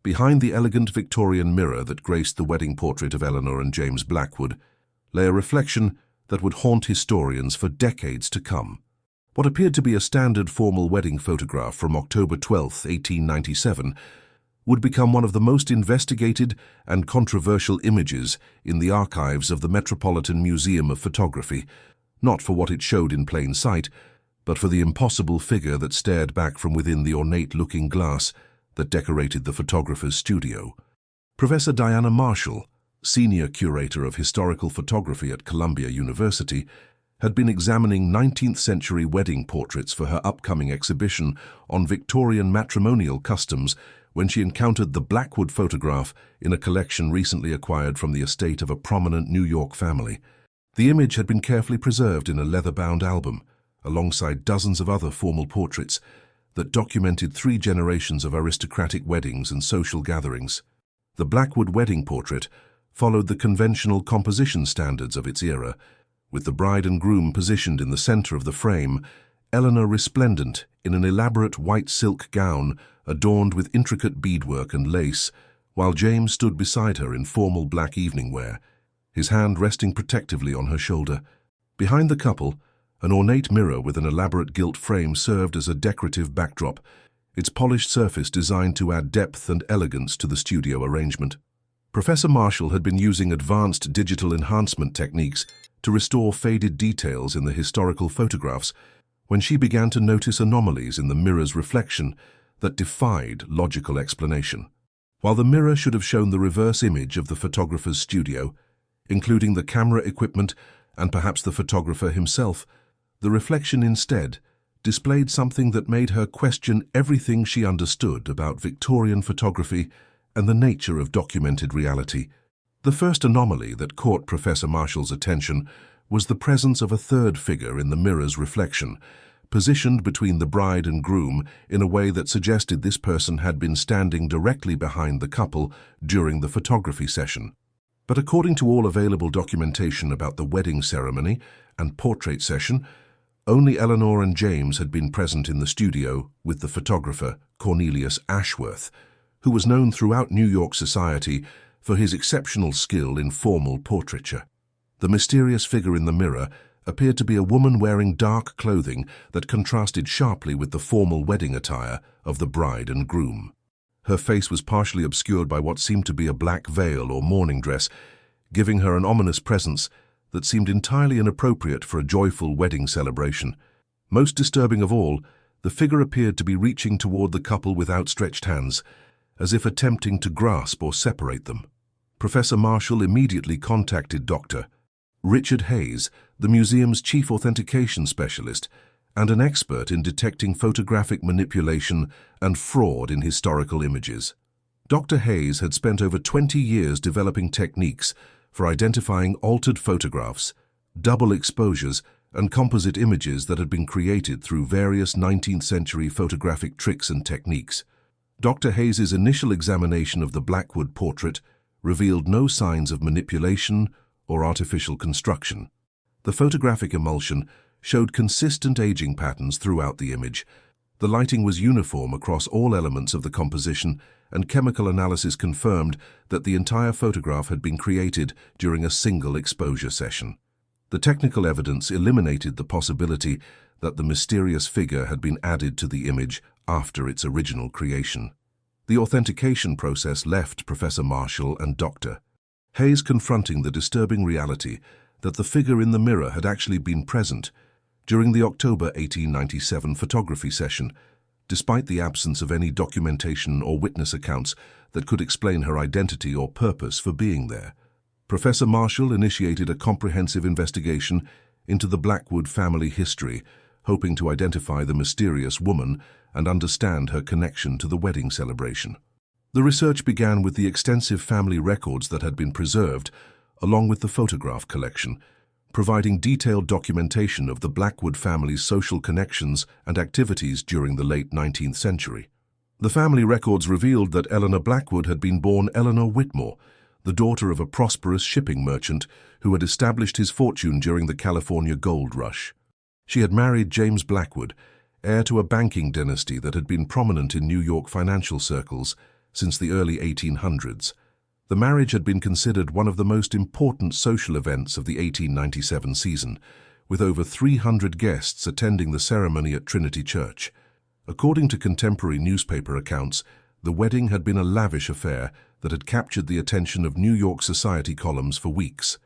Behind the elegant Victorian mirror that graced the wedding portrait of Eleanor and James Blackwood lay a reflection that would haunt historians for decades to come. What appeared to be a standard formal wedding photograph from October 12, 1897, would become one of the most investigated and controversial images in the archives of the Metropolitan Museum of Photography, not for what it showed in plain sight, but for the impossible figure that stared back from within the ornate-looking glass that decorated the photographer's studio. Professor Diana Marshall, senior curator of historical photography at Columbia University, had been examining 19th-century wedding portraits for her upcoming exhibition on Victorian matrimonial customs when she encountered the Blackwood photograph in a collection recently acquired from the estate of a prominent New York family. The image had been carefully preserved in a leather-bound album, alongside dozens of other formal portraits that documented 3 generations of aristocratic weddings and social gatherings. The Blackwood wedding portrait followed the conventional composition standards of its era, with the bride and groom positioned in the center of the frame, Eleanor resplendent in an elaborate white silk gown adorned with intricate beadwork and lace, while James stood beside her in formal black evening wear, his hand resting protectively on her shoulder. Behind the couple, an ornate mirror with an elaborate gilt frame served as a decorative backdrop, its polished surface designed to add depth and elegance to the studio arrangement. Professor Marshall had been using advanced digital enhancement techniques to restore faded details in the historical photographs when she began to notice anomalies in the mirror's reflection that defied logical explanation. While the mirror should have shown the reverse image of the photographer's studio, including the camera equipment and perhaps the photographer himself, the reflection instead displayed something that made her question everything she understood about Victorian photography and the nature of documented reality. The first anomaly that caught Professor Marshall's attention was the presence of a third figure in the mirror's reflection, positioned between the bride and groom in a way that suggested this person had been standing directly behind the couple during the photography session. But according to all available documentation about the wedding ceremony and portrait session, only Eleanor and James had been present in the studio with the photographer Cornelius Ashworth, who was known throughout New York society for his exceptional skill in formal portraiture. The mysterious figure in the mirror appeared to be a woman wearing dark clothing that contrasted sharply with the formal wedding attire of the bride and groom. Her face was partially obscured by what seemed to be a black veil or mourning dress, giving her an ominous presence that seemed entirely inappropriate for a joyful wedding celebration. Most disturbing of all, the figure appeared to be reaching toward the couple with outstretched hands, as if attempting to grasp or separate them. Professor Marshall immediately contacted Dr. Richard Hayes, the museum's chief authentication specialist and an expert in detecting photographic manipulation and fraud in historical images. Dr. Hayes had spent over 20 years developing techniques for identifying altered photographs, double exposures, and composite images that had been created through various 19th-century photographic tricks and techniques. Dr. Hayes's initial examination of the Blackwood portrait revealed no signs of manipulation or artificial construction. The photographic emulsion showed consistent aging patterns throughout the image. The lighting was uniform across all elements of the composition, and chemical analysis confirmed that the entire photograph had been created during a single exposure session. The technical evidence eliminated the possibility that the mysterious figure had been added to the image after its original creation. The authentication process left Professor Marshall and Dr. Hayes confronting the disturbing reality that the figure in the mirror had actually been present during the October 1897 photography session, despite the absence of any documentation or witness accounts that could explain her identity or purpose for being there. Professor Marshall initiated a comprehensive investigation into the Blackwood family history, hoping to identify the mysterious woman and understand her connection to the wedding celebration. The research began with the extensive family records that had been preserved, along with the photograph collection, providing detailed documentation of the Blackwood family's social connections and activities during the late 19th century. The family records revealed that Eleanor Blackwood had been born Eleanor Whitmore, the daughter of a prosperous shipping merchant who had established his fortune during the California gold rush. She had married James Blackwood, heir to a banking dynasty that had been prominent in New York financial circles, since the early 1800s. The marriage had been considered one of the most important social events of the 1897 season, with over 300 guests attending the ceremony at Trinity Church. According to contemporary newspaper accounts, the wedding had been a lavish affair that had captured the attention of New York society columns for weeks.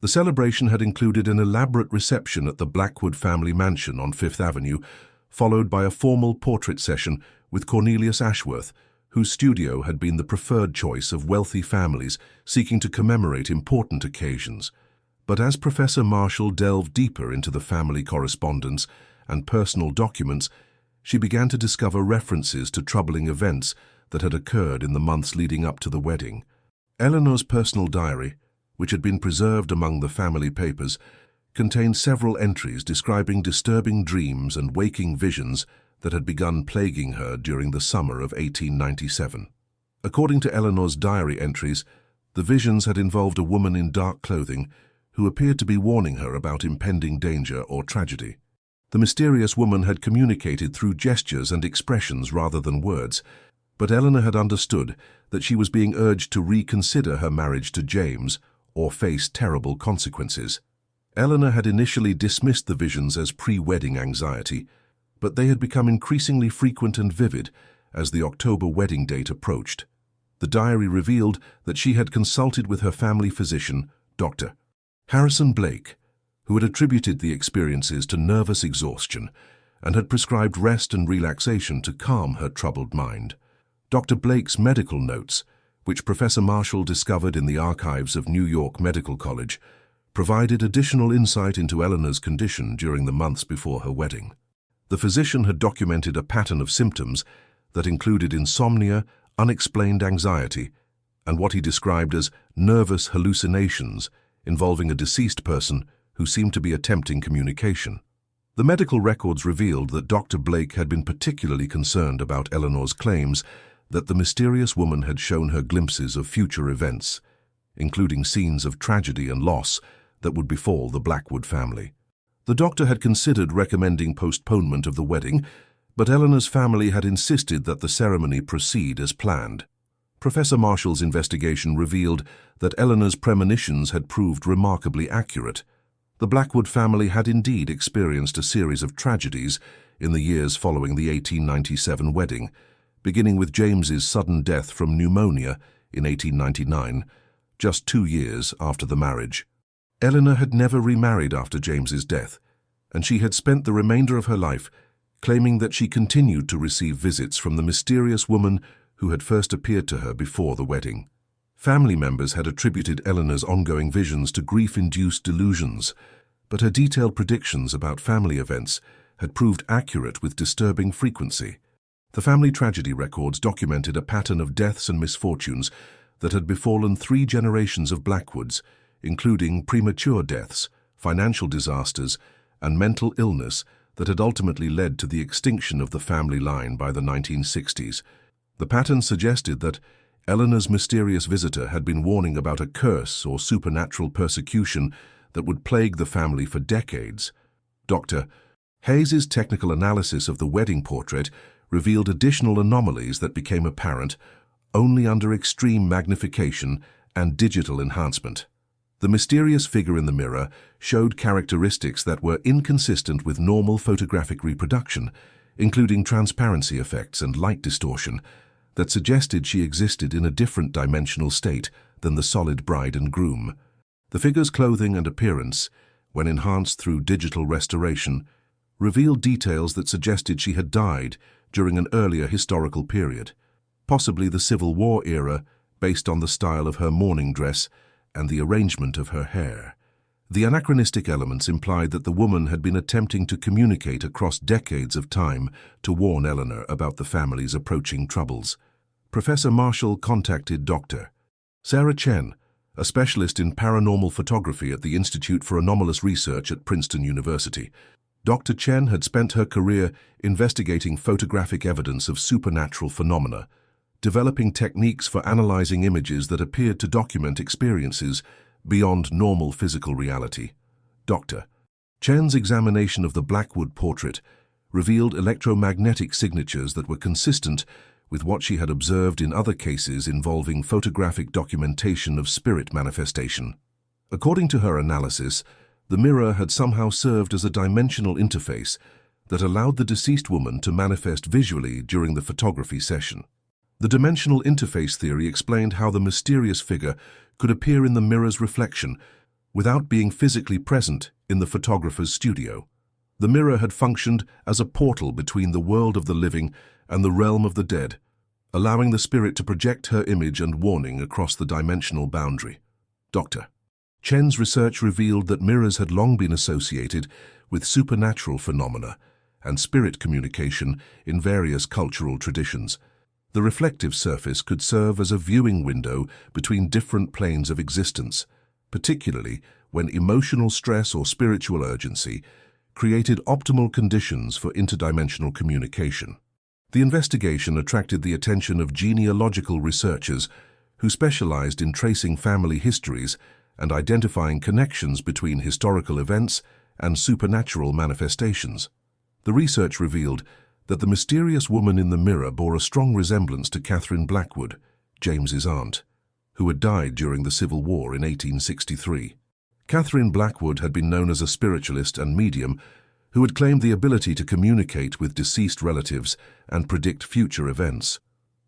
The celebration had included an elaborate reception at the Blackwood family mansion on Fifth Avenue, followed by a formal portrait session with Cornelius Ashworth, whose studio had been the preferred choice of wealthy families seeking to commemorate important occasions. But as Professor Marshall delved deeper into the family correspondence and personal documents, she began to discover references to troubling events that had occurred in the months leading up to the wedding. Eleanor's personal diary, which had been preserved among the family papers, contained several entries describing disturbing dreams and waking visions that had begun plaguing her during the summer of 1897. According to Eleanor's diary entries, the visions had involved a woman in dark clothing who appeared to be warning her about impending danger or tragedy. The mysterious woman had communicated through gestures and expressions rather than words, but Eleanor had understood that she was being urged to reconsider her marriage to James or face terrible consequences. Eleanor had initially dismissed the visions as pre-wedding anxiety, but they had become increasingly frequent and vivid as the October wedding date approached. The diary revealed that she had consulted with her family physician, Dr. Harrison Blake, who had attributed the experiences to nervous exhaustion and had prescribed rest and relaxation to calm her troubled mind. Dr. Blake's medical notes, which Professor Marshall discovered in the archives of New York Medical College, provided additional insight into Eleanor's condition during the months before her wedding. The physician had documented a pattern of symptoms that included insomnia, unexplained anxiety, and what he described as nervous hallucinations involving a deceased person who seemed to be attempting communication. The medical records revealed that Dr. Blake had been particularly concerned about Eleanor's claims that the mysterious woman had shown her glimpses of future events, including scenes of tragedy and loss that would befall the Blackwood family. The doctor had considered recommending postponement of the wedding, but Eleanor's family had insisted that the ceremony proceed as planned. Professor Marshall's investigation revealed that Eleanor's premonitions had proved remarkably accurate. The Blackwood family had indeed experienced a series of tragedies in the years following the 1897 wedding, beginning with James's sudden death from pneumonia in 1899, just 2 years after the marriage. Eleanor had never remarried after James's death, and she had spent the remainder of her life claiming that she continued to receive visits from the mysterious woman who had first appeared to her before the wedding. Family members had attributed Eleanor's ongoing visions to grief-induced delusions, but her detailed predictions about family events had proved accurate with disturbing frequency. The family tragedy records documented a pattern of deaths and misfortunes that had befallen 3 generations of Blackwoods, including premature deaths, financial disasters, and mental illness that had ultimately led to the extinction of the family line by the 1960s. The pattern suggested that Eleanor's mysterious visitor had been warning about a curse or supernatural persecution that would plague the family for decades. Dr. Hayes's technical analysis of the wedding portrait revealed additional anomalies that became apparent only under extreme magnification and digital enhancement. The mysterious figure in the mirror showed characteristics that were inconsistent with normal photographic reproduction, including transparency effects and light distortion, that suggested she existed in a different dimensional state than the solid bride and groom. The figure's clothing and appearance, when enhanced through digital restoration, revealed details that suggested she had died during an earlier historical period, possibly the Civil War era, based on the style of her mourning dress and the arrangement of her hair. The anachronistic elements implied that the woman had been attempting to communicate across decades of time to warn Eleanor about the family's approaching troubles. Professor Marshall contacted Dr. Sarah Chen, a specialist in paranormal photography at the Institute for Anomalous Research at Princeton University. Dr. Chen had spent her career investigating photographic evidence of supernatural phenomena, developing techniques for analyzing images that appeared to document experiences beyond normal physical reality. Dr. Chen's examination of the Blackwood portrait revealed electromagnetic signatures that were consistent with what she had observed in other cases involving photographic documentation of spirit manifestation. According to her analysis, the mirror had somehow served as a dimensional interface that allowed the deceased woman to manifest visually during the photography session. The dimensional interface theory explained how the mysterious figure could appear in the mirror's reflection without being physically present in the photographer's studio. The mirror had functioned as a portal between the world of the living and the realm of the dead, allowing the spirit to project her image and warning across the dimensional boundary. Dr. Chen's research revealed that mirrors had long been associated with supernatural phenomena and spirit communication in various cultural traditions. The reflective surface could serve as a viewing window between different planes of existence, particularly when emotional stress or spiritual urgency created optimal conditions for interdimensional communication. The investigation attracted the attention of genealogical researchers who specialized in tracing family histories and identifying connections between historical events and supernatural manifestations. The research revealed that the mysterious woman in the mirror bore a strong resemblance to Catherine Blackwood, James's aunt, who had died during the Civil War in 1863. Catherine Blackwood had been known as a spiritualist and medium who had claimed the ability to communicate with deceased relatives and predict future events.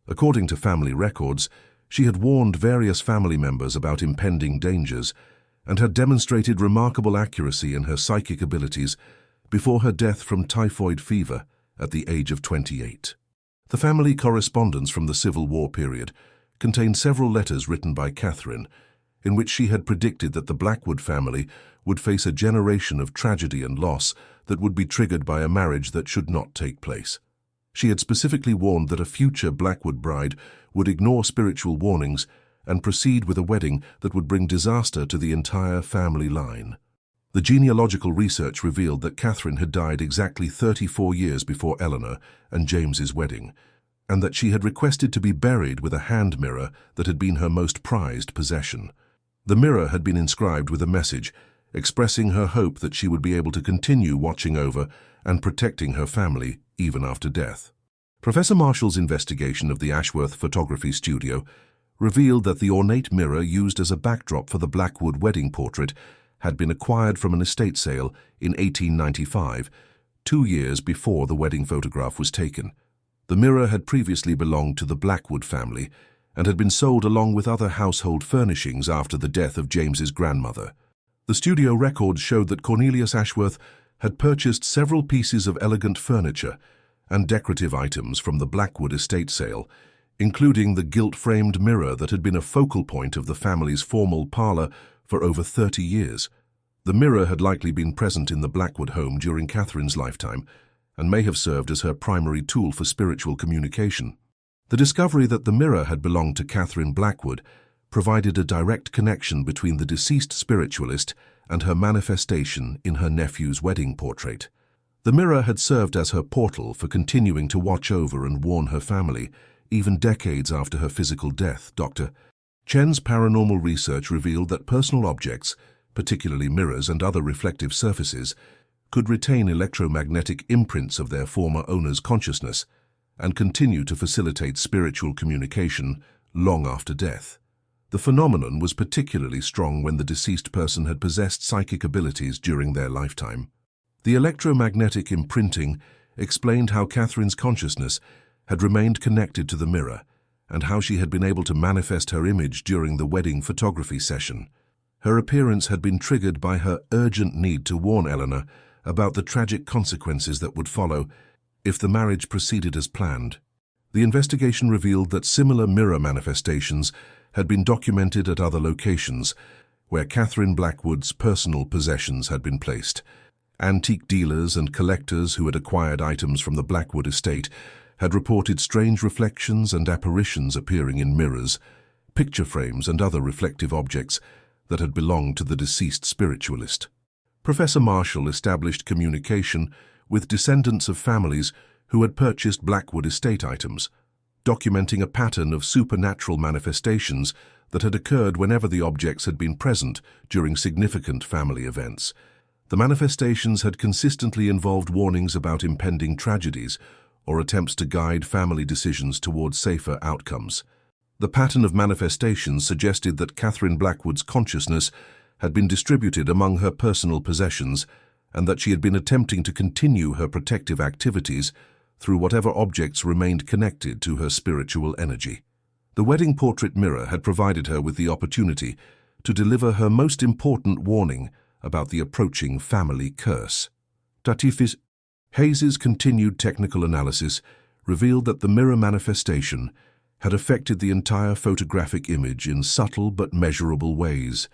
According to family records, she had warned various family members about impending dangers and had demonstrated remarkable accuracy in her psychic abilities before her death from typhoid fever at the age of 28. The family correspondence from the Civil War period contained several letters written by Catherine, in which she had predicted that the Blackwood family would face a generation of tragedy and loss that would be triggered by a marriage that should not take place. She had specifically warned that a future Blackwood bride would ignore spiritual warnings and proceed with a wedding that would bring disaster to the entire family line. The genealogical research revealed that Catherine had died exactly 34 years before Eleanor and James's wedding, and that she had requested to be buried with a hand mirror that had been her most prized possession. The mirror had been inscribed with a message expressing her hope that she would be able to continue watching over and protecting her family even after death. Professor Marshall's investigation of the Ashworth photography studio revealed that the ornate mirror used as a backdrop for the Blackwood wedding portrait had been acquired from an estate sale in 1895, 2 years before the wedding photograph was taken. The mirror had previously belonged to the Blackwood family and had been sold along with other household furnishings after the death of James's grandmother. The studio records showed that Cornelius Ashworth had purchased several pieces of elegant furniture and decorative items from the Blackwood estate sale, including the gilt-framed mirror that had been a focal point of the family's formal parlor for over 30 years. The mirror had likely been present in the Blackwood home during Catherine's lifetime and may have served as her primary tool for spiritual communication. The discovery that the mirror had belonged to Catherine Blackwood provided a direct connection between the deceased spiritualist and her manifestation in her nephew's wedding portrait. The mirror had served as her portal for continuing to watch over and warn her family, even decades after her physical death. Dr. Chen's paranormal research revealed that personal objects, particularly mirrors and other reflective surfaces, could retain electromagnetic imprints of their former owner's consciousness and continue to facilitate spiritual communication long after death. The phenomenon was particularly strong when the deceased person had possessed psychic abilities during their lifetime. The electromagnetic imprinting explained how Catherine's consciousness had remained connected to the mirror and how she had been able to manifest her image during the wedding photography session. Her appearance had been triggered by her urgent need to warn Eleanor about the tragic consequences that would follow if the marriage proceeded as planned. The investigation revealed that similar mirror manifestations had been documented at other locations where Catherine Blackwood's personal possessions had been placed. Antique dealers and collectors who had acquired items from the Blackwood estate had reported strange reflections and apparitions appearing in mirrors, picture frames and other reflective objects that had belonged to the deceased spiritualist. Professor Marshall established communication with descendants of families who had purchased Blackwood estate items, documenting a pattern of supernatural manifestations that had occurred whenever the objects had been present during significant family events. The manifestations had consistently involved warnings about impending tragedies or attempts to guide family decisions towards safer outcomes. The pattern of manifestations suggested that Catherine Blackwood's consciousness had been distributed among her personal possessions and that she had been attempting to continue her protective activities through whatever objects remained connected to her spiritual energy. The wedding portrait mirror had provided her with the opportunity to deliver her most important warning about the approaching family curse. Hayes's continued technical analysis revealed that the mirror manifestation had affected the entire photographic image in subtle but measurable ways.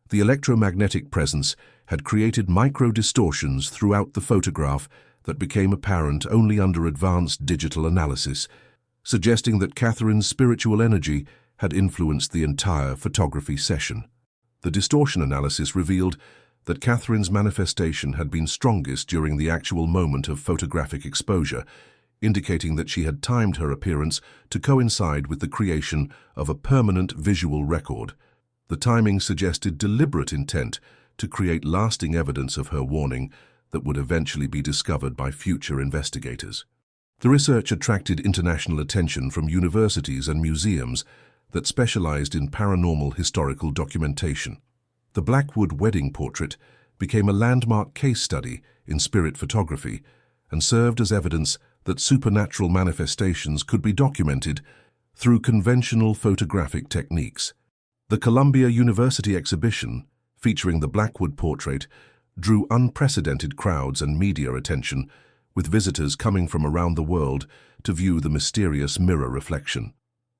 The electromagnetic presence had created micro-distortions throughout the photograph that became apparent only under advanced digital analysis, suggesting that Catherine's spiritual energy had influenced the entire photography session. The distortion analysis revealed that Catherine's manifestation had been strongest during the actual moment of photographic exposure, indicating that she had timed her appearance to coincide with the creation of a permanent visual record. The timing suggested deliberate intent to create lasting evidence of her warning that would eventually be discovered by future investigators. The research attracted international attention from universities and museums that specialized in paranormal historical documentation. The Blackwood wedding portrait became a landmark case study in spirit photography and served as evidence that supernatural manifestations could be documented through conventional photographic techniques. The Columbia University exhibition, featuring the Blackwood portrait, drew unprecedented crowds and media attention, with visitors coming from around the world to view the mysterious mirror reflection.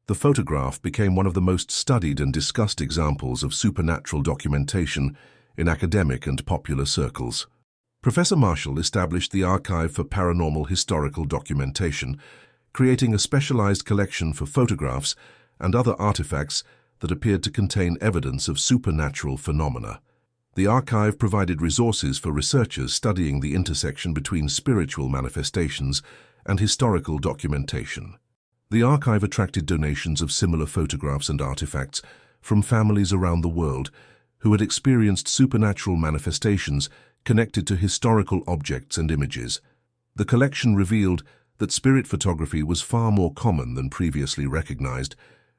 The photograph became one of the most studied and discussed examples of supernatural documentation in academic and popular circles. Professor Marshall established the Archive for Paranormal Historical Documentation, creating a specialized collection for photographs and other artifacts that appeared to contain evidence of supernatural phenomena. The archive provided resources for researchers studying the intersection between spiritual manifestations and historical documentation. The archive attracted donations of similar photographs and artifacts from families around the world who had experienced supernatural manifestations connected to historical objects and images. The collection revealed that spirit photography was far more common than previously recognized,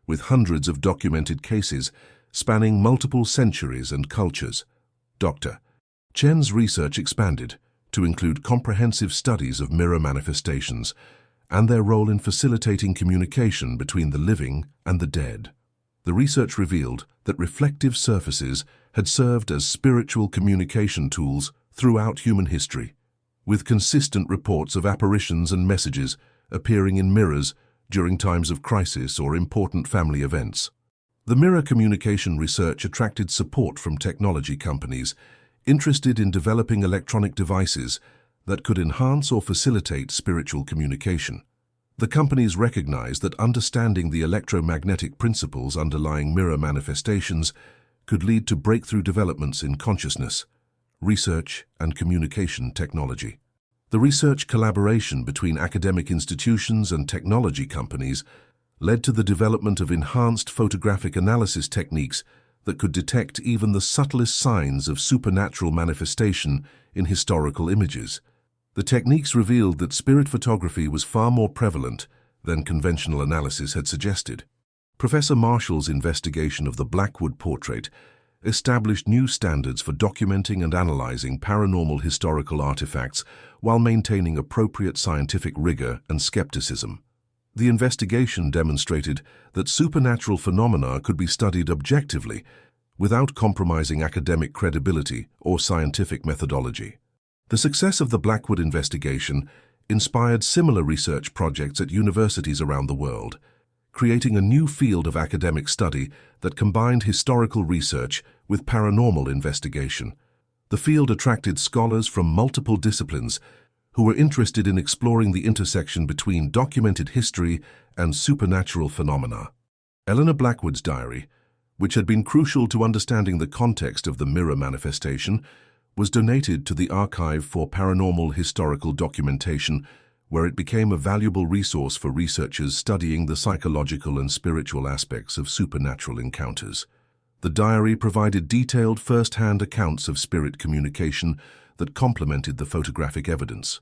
with hundreds of documented cases spanning multiple centuries and cultures. Dr. Chen's research expanded to include comprehensive studies of mirror manifestations and their role in facilitating communication between the living and the dead. The research revealed that reflective surfaces had served as spiritual communication tools throughout human history, with consistent reports of apparitions and messages appearing in mirrors during times of crisis or important family events. The mirror communication research attracted support from technology companies interested in developing electronic devices that could enhance or facilitate spiritual communication. The companies recognized that understanding the electromagnetic principles underlying mirror manifestations could lead to breakthrough developments in consciousness, research, and communication technology. The research collaboration between academic institutions and technology companies led to the development of enhanced photographic analysis techniques that could detect even the subtlest signs of supernatural manifestation in historical images. The techniques revealed that spirit photography was far more prevalent than conventional analysis had suggested. Professor Marshall's investigation of the Blackwood portrait established new standards for documenting and analyzing paranormal historical artifacts while maintaining appropriate scientific rigor and skepticism. The investigation demonstrated that supernatural phenomena could be studied objectively without compromising academic credibility or scientific methodology. The success of the Blackwood investigation inspired similar research projects at universities around the world, creating a new field of academic study that combined historical research with paranormal investigation. The field attracted scholars from multiple disciplines who were interested in exploring the intersection between documented history and supernatural phenomena. Eleanor Blackwood's diary, which had been crucial to understanding the context of the mirror manifestation, was donated to the Archive for Paranormal Historical Documentation, where it became a valuable resource for researchers studying the psychological and spiritual aspects of supernatural encounters. The diary provided detailed first-hand accounts of spirit communication that complemented the photographic evidence.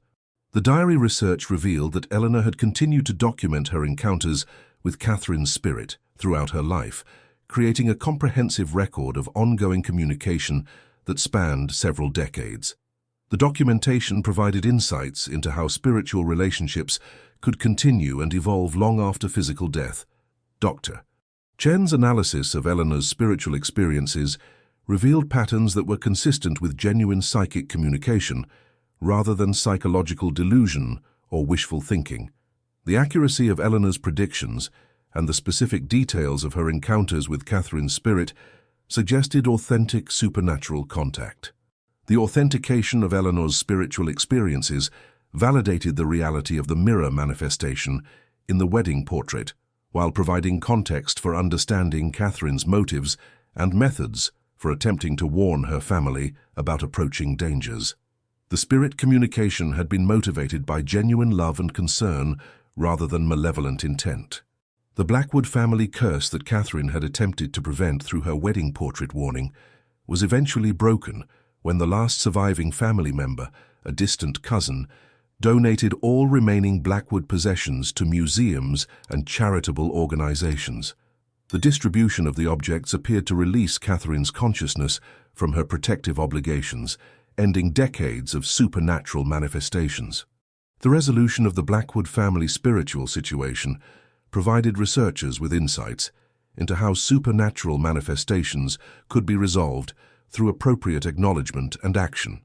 The diary research revealed that Eleanor had continued to document her encounters with Catherine's spirit throughout her life, creating a comprehensive record of ongoing communication that spanned several decades. The documentation provided insights into how spiritual relationships could continue and evolve long after physical death. Dr. Chen's analysis of Eleanor's spiritual experiences revealed patterns that were consistent with genuine psychic communication, rather than psychological delusion or wishful thinking. The accuracy of Eleanor's predictions and the specific details of her encounters with Catherine's spirit suggested authentic supernatural contact. The authentication of Eleanor's spiritual experiences validated the reality of the mirror manifestation in the wedding portrait, while providing context for understanding Catherine's motives and methods for attempting to warn her family about approaching dangers. The spirit communication had been motivated by genuine love and concern rather than malevolent intent. The Blackwood family curse that Catherine had attempted to prevent through her wedding portrait warning was eventually broken when the last surviving family member, a distant cousin, donated all remaining Blackwood possessions to museums and charitable organizations. The distribution of the objects appeared to release Catherine's consciousness from her protective obligations, ending decades of supernatural manifestations. The resolution of the Blackwood family spiritual situation provided researchers with insights into how supernatural manifestations could be resolved through appropriate acknowledgement and action.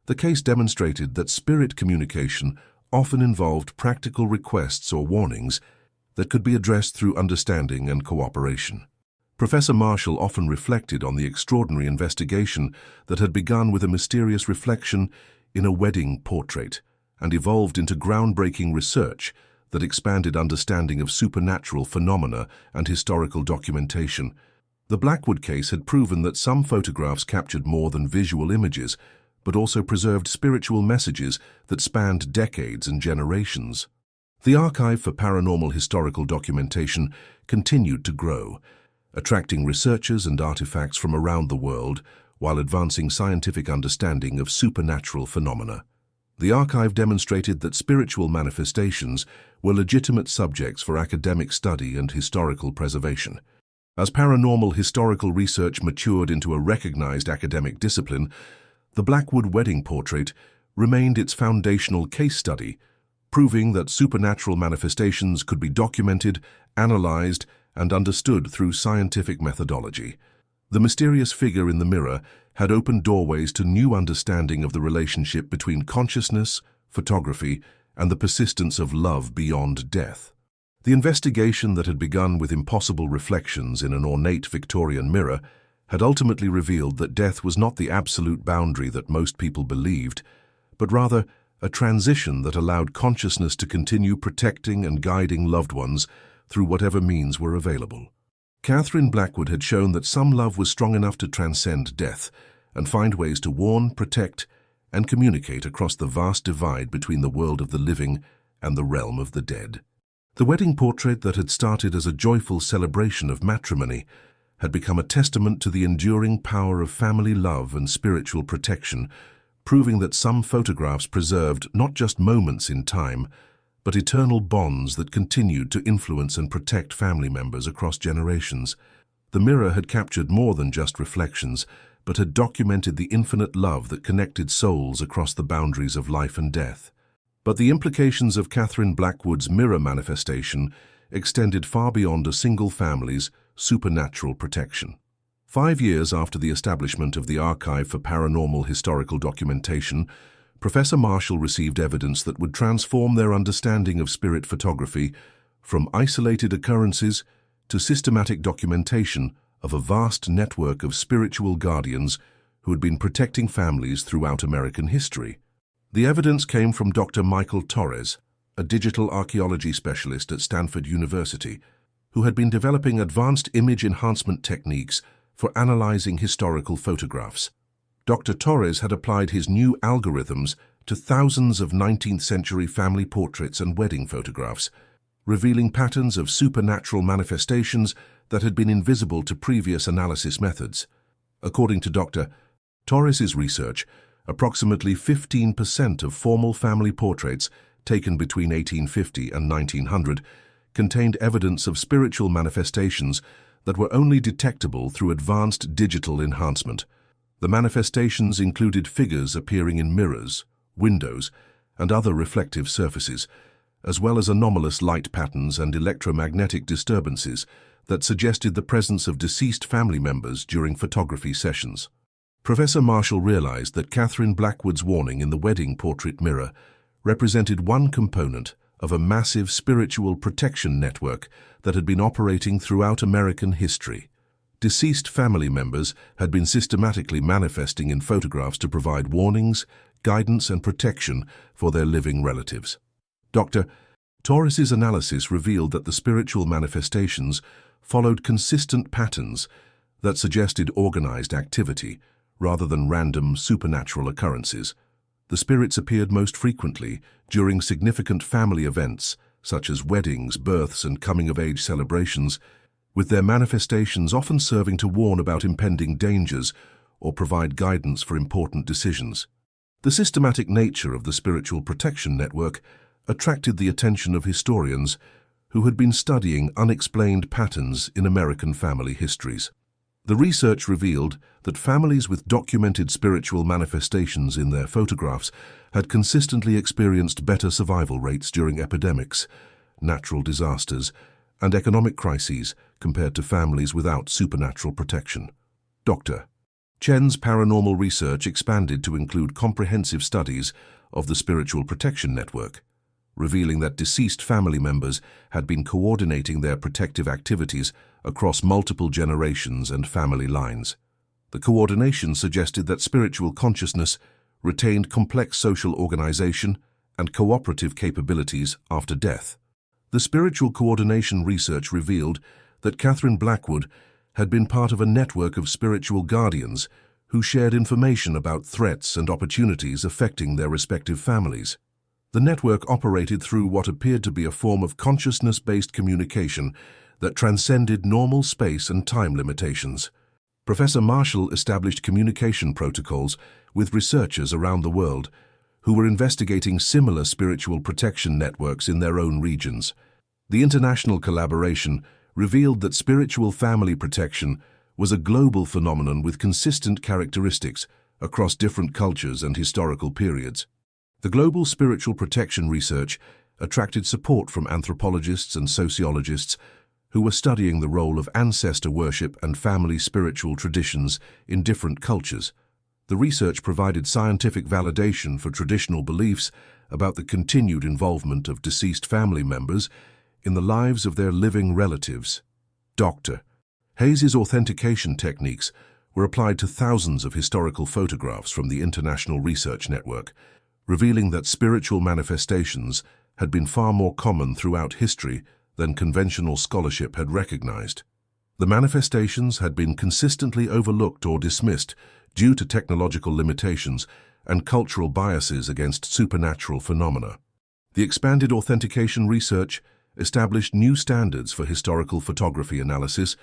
The case demonstrated that spirit communication often involved practical requests or warnings that could be addressed through understanding and cooperation. Professor Marshall often reflected on the extraordinary investigation that had begun with a mysterious reflection in a wedding portrait and evolved into groundbreaking research that expanded understanding of supernatural phenomena and historical documentation. The Blackwood case had proven that some photographs captured more than visual images, but also preserved spiritual messages that spanned decades and generations. The archive for paranormal historical documentation continued to grow, attracting researchers and artifacts from around the world while advancing scientific understanding of supernatural phenomena. The archive demonstrated that spiritual manifestations were legitimate subjects for academic study and historical preservation. As paranormal historical research matured into a recognized academic discipline, the Blackwood wedding portrait remained its foundational case study, proving that supernatural manifestations could be documented, analyzed, and understood through scientific methodology. The mysterious figure in the mirror had opened doorways to new understanding of the relationship between consciousness, photography, and the persistence of love beyond death. The investigation that had begun with impossible reflections in an ornate Victorian mirror had ultimately revealed that death was not the absolute boundary that most people believed, but rather a transition that allowed consciousness to continue protecting and guiding loved ones through whatever means were available. Catherine Blackwood had shown that some love was strong enough to transcend death and find ways to warn, protect, and communicate across the vast divide between the world of the living and the realm of the dead. The wedding portrait that had started as a joyful celebration of matrimony had become a testament to the enduring power of family love and spiritual protection, proving that some photographs preserved not just moments in time, but eternal bonds that continued to influence and protect family members across generations. The mirror had captured more than just reflections, but had documented the infinite love that connected souls across the boundaries of life and death. But the implications of Catherine Blackwood's mirror manifestation extended far beyond a single family's supernatural protection. 5 years after the establishment of the Archive for Paranormal Historical Documentation, Professor Marshall received evidence that would transform their understanding of spirit photography from isolated occurrences to systematic documentation of a vast network of spiritual guardians who had been protecting families throughout American history. The evidence came from Dr. Michael Torres, a digital archaeology specialist at Stanford University, who had been developing advanced image enhancement techniques for analyzing historical photographs. Dr. Torres had applied his new algorithms to thousands of 19th-century family portraits and wedding photographs, revealing patterns of supernatural manifestations that had been invisible to previous analysis methods. According to Dr. Torres's research, Approximately 15% of formal family portraits taken between 1850 and 1900 contained evidence of spiritual manifestations that were only detectable through advanced digital enhancement. The manifestations included figures appearing in mirrors, windows, and other reflective surfaces, as well as anomalous light patterns and electromagnetic disturbances that suggested the presence of deceased family members during photography sessions. Professor Marshall realized that Catherine Blackwood's warning in the wedding portrait mirror represented one component of a massive spiritual protection network that had been operating throughout American history. Deceased family members had been systematically manifesting in photographs to provide warnings, guidance, and protection for their living relatives. Dr. Torres's analysis revealed that the spiritual manifestations followed consistent patterns that suggested organized activity rather than random supernatural occurrences. The spirits appeared most frequently during significant family events such as weddings, births, and coming-of-age celebrations, with their manifestations often serving to warn about impending dangers or provide guidance for important decisions. The systematic nature of the spiritual protection network attracted the attention of historians who had been studying unexplained patterns in American family histories. The research revealed that families with documented spiritual manifestations in their photographs had consistently experienced better survival rates during epidemics, natural disasters, and economic crises compared to families without supernatural protection. Dr. Chen's paranormal research expanded to include comprehensive studies of the spiritual protection network, revealing that deceased family members had been coordinating their protective activities across multiple generations and family lines. The coordination suggested that spiritual consciousness retained complex social organization and cooperative capabilities after death. The spiritual coordination research revealed that Catherine Blackwood had been part of a network of spiritual guardians who shared information about threats and opportunities affecting their respective families. The network operated through what appeared to be a form of consciousness-based communication that transcended normal space and time limitations. Professor Marshall established communication protocols with researchers around the world who were investigating similar spiritual protection networks in their own regions. The international collaboration revealed that spiritual family protection was a global phenomenon with consistent characteristics across different cultures and historical periods. The global spiritual protection research attracted support from anthropologists and sociologists who were studying the role of ancestor worship and family spiritual traditions in different cultures. The research provided scientific validation for traditional beliefs about the continued involvement of deceased family members in the lives of their living relatives. Dr. Hayes's authentication techniques were applied to thousands of historical photographs from the International Research Network, revealing that spiritual manifestations had been far more common throughout history than conventional scholarship had recognized. The manifestations had been consistently overlooked or dismissed due to technological limitations and cultural biases against supernatural phenomena. The expanded authentication research established new standards for historical photography analysis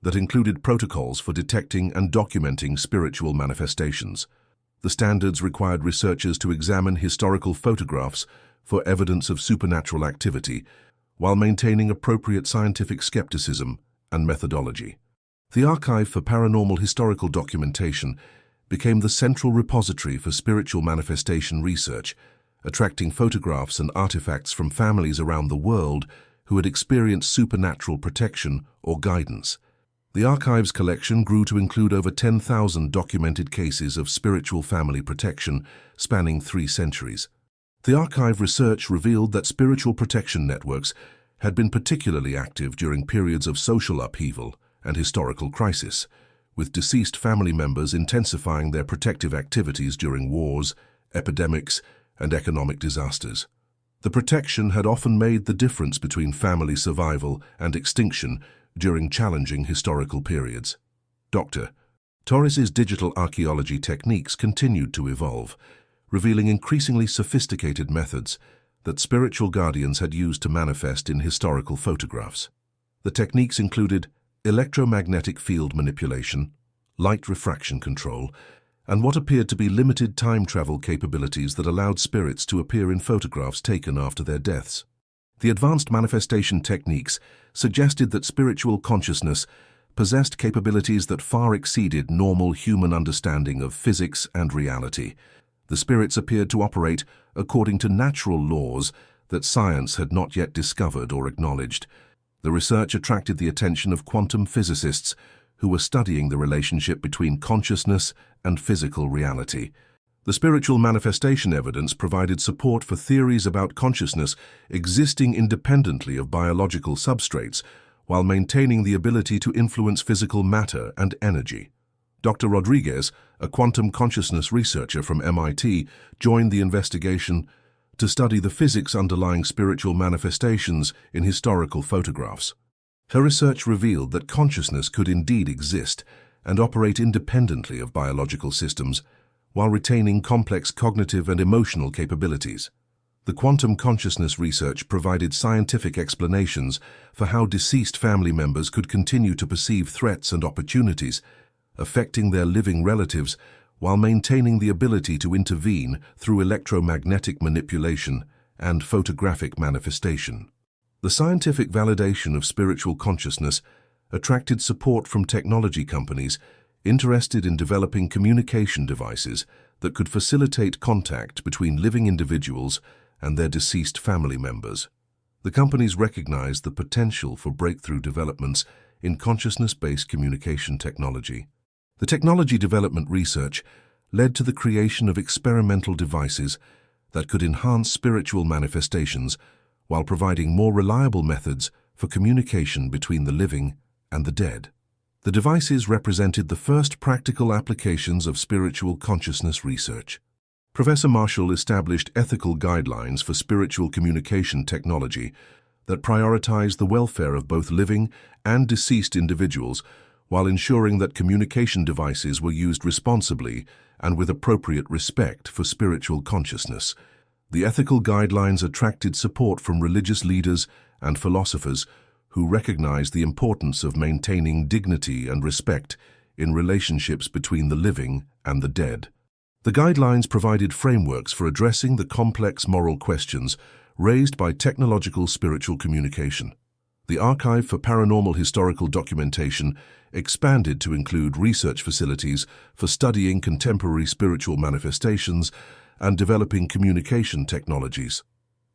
that included protocols for detecting and documenting spiritual manifestations. The standards required researchers to examine historical photographs for evidence of supernatural activity while maintaining appropriate scientific skepticism and methodology. The Archive for Paranormal Historical Documentation became the central repository for spiritual manifestation research, attracting photographs and artifacts from families around the world who had experienced supernatural protection or guidance. The archive's collection grew to include over 10,000 documented cases of spiritual family protection spanning 3 centuries. The archive research revealed that spiritual protection networks had been particularly active during periods of social upheaval and historical crisis, with deceased family members intensifying their protective activities during wars, epidemics, and economic disasters. The protection had often made the difference between family survival and extinction during challenging historical periods. Dr. Torres's digital archaeology techniques continued to evolve, revealing increasingly sophisticated methods that spiritual guardians had used to manifest in historical photographs. The techniques included electromagnetic field manipulation, light refraction control, and what appeared to be limited time travel capabilities that allowed spirits to appear in photographs taken after their deaths. The advanced manifestation techniques suggested that spiritual consciousness possessed capabilities that far exceeded normal human understanding of physics and reality. The spirits appeared to operate according to natural laws that science had not yet discovered or acknowledged. The research attracted the attention of quantum physicists who were studying the relationship between consciousness and physical reality. The spiritual manifestation evidence provided support for theories about consciousness existing independently of biological substrates, while maintaining the ability to influence physical matter and energy. Dr. Rodriguez, a quantum consciousness researcher from MIT, joined the investigation to study the physics underlying spiritual manifestations in historical photographs. Her research revealed that consciousness could indeed exist and operate independently of biological systems, while retaining complex cognitive and emotional capabilities. The quantum consciousness research provided scientific explanations for how deceased family members could continue to perceive threats and opportunities, affecting their living relatives while maintaining the ability to intervene through electromagnetic manipulation and photographic manifestation. The scientific validation of spiritual consciousness attracted support from technology companies interested in developing communication devices that could facilitate contact between living individuals and their deceased family members. The companies recognized the potential for breakthrough developments in consciousness-based communication technology. The technology development research led to the creation of experimental devices that could enhance spiritual manifestations while providing more reliable methods for communication between the living and the dead. The devices represented the first practical applications of spiritual consciousness research. Professor Marshall established ethical guidelines for spiritual communication technology that prioritized the welfare of both living and deceased individuals while ensuring that communication devices were used responsibly and with appropriate respect for spiritual consciousness. The ethical guidelines attracted support from religious leaders and philosophers who recognized the importance of maintaining dignity and respect in relationships between the living and the dead. The guidelines provided frameworks for addressing the complex moral questions raised by technological spiritual communication. The Archive for Paranormal Historical Documentation expanded to include research facilities for studying contemporary spiritual manifestations and developing communication technologies.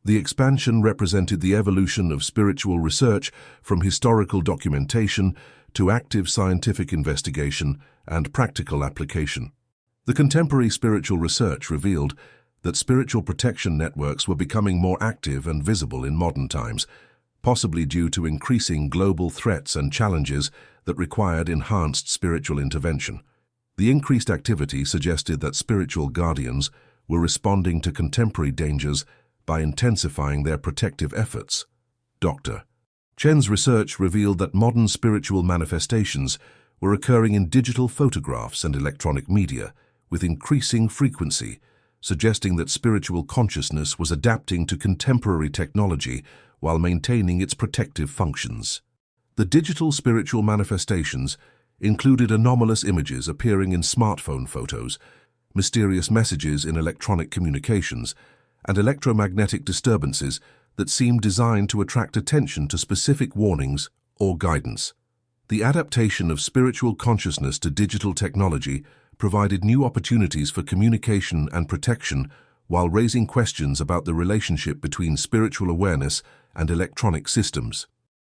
The expansion represented the evolution of spiritual research from historical documentation to active scientific investigation and practical application. The contemporary spiritual research revealed that spiritual protection networks were becoming more active and visible in modern times, possibly due to increasing global threats and challenges that required enhanced spiritual intervention. The increased activity suggested that spiritual guardians were responding to contemporary dangers by intensifying their protective efforts. Dr. Chen's research revealed that modern spiritual manifestations were occurring in digital photographs and electronic media with increasing frequency, suggesting that spiritual consciousness was adapting to contemporary technology while maintaining its protective functions. The digital spiritual manifestations included anomalous images appearing in smartphone photos, mysterious messages in electronic communications, and electromagnetic disturbances that seemed designed to attract attention to specific warnings or guidance. The adaptation of spiritual consciousness to digital technology provided new opportunities for communication and protection while raising questions about the relationship between spiritual awareness and electronic systems.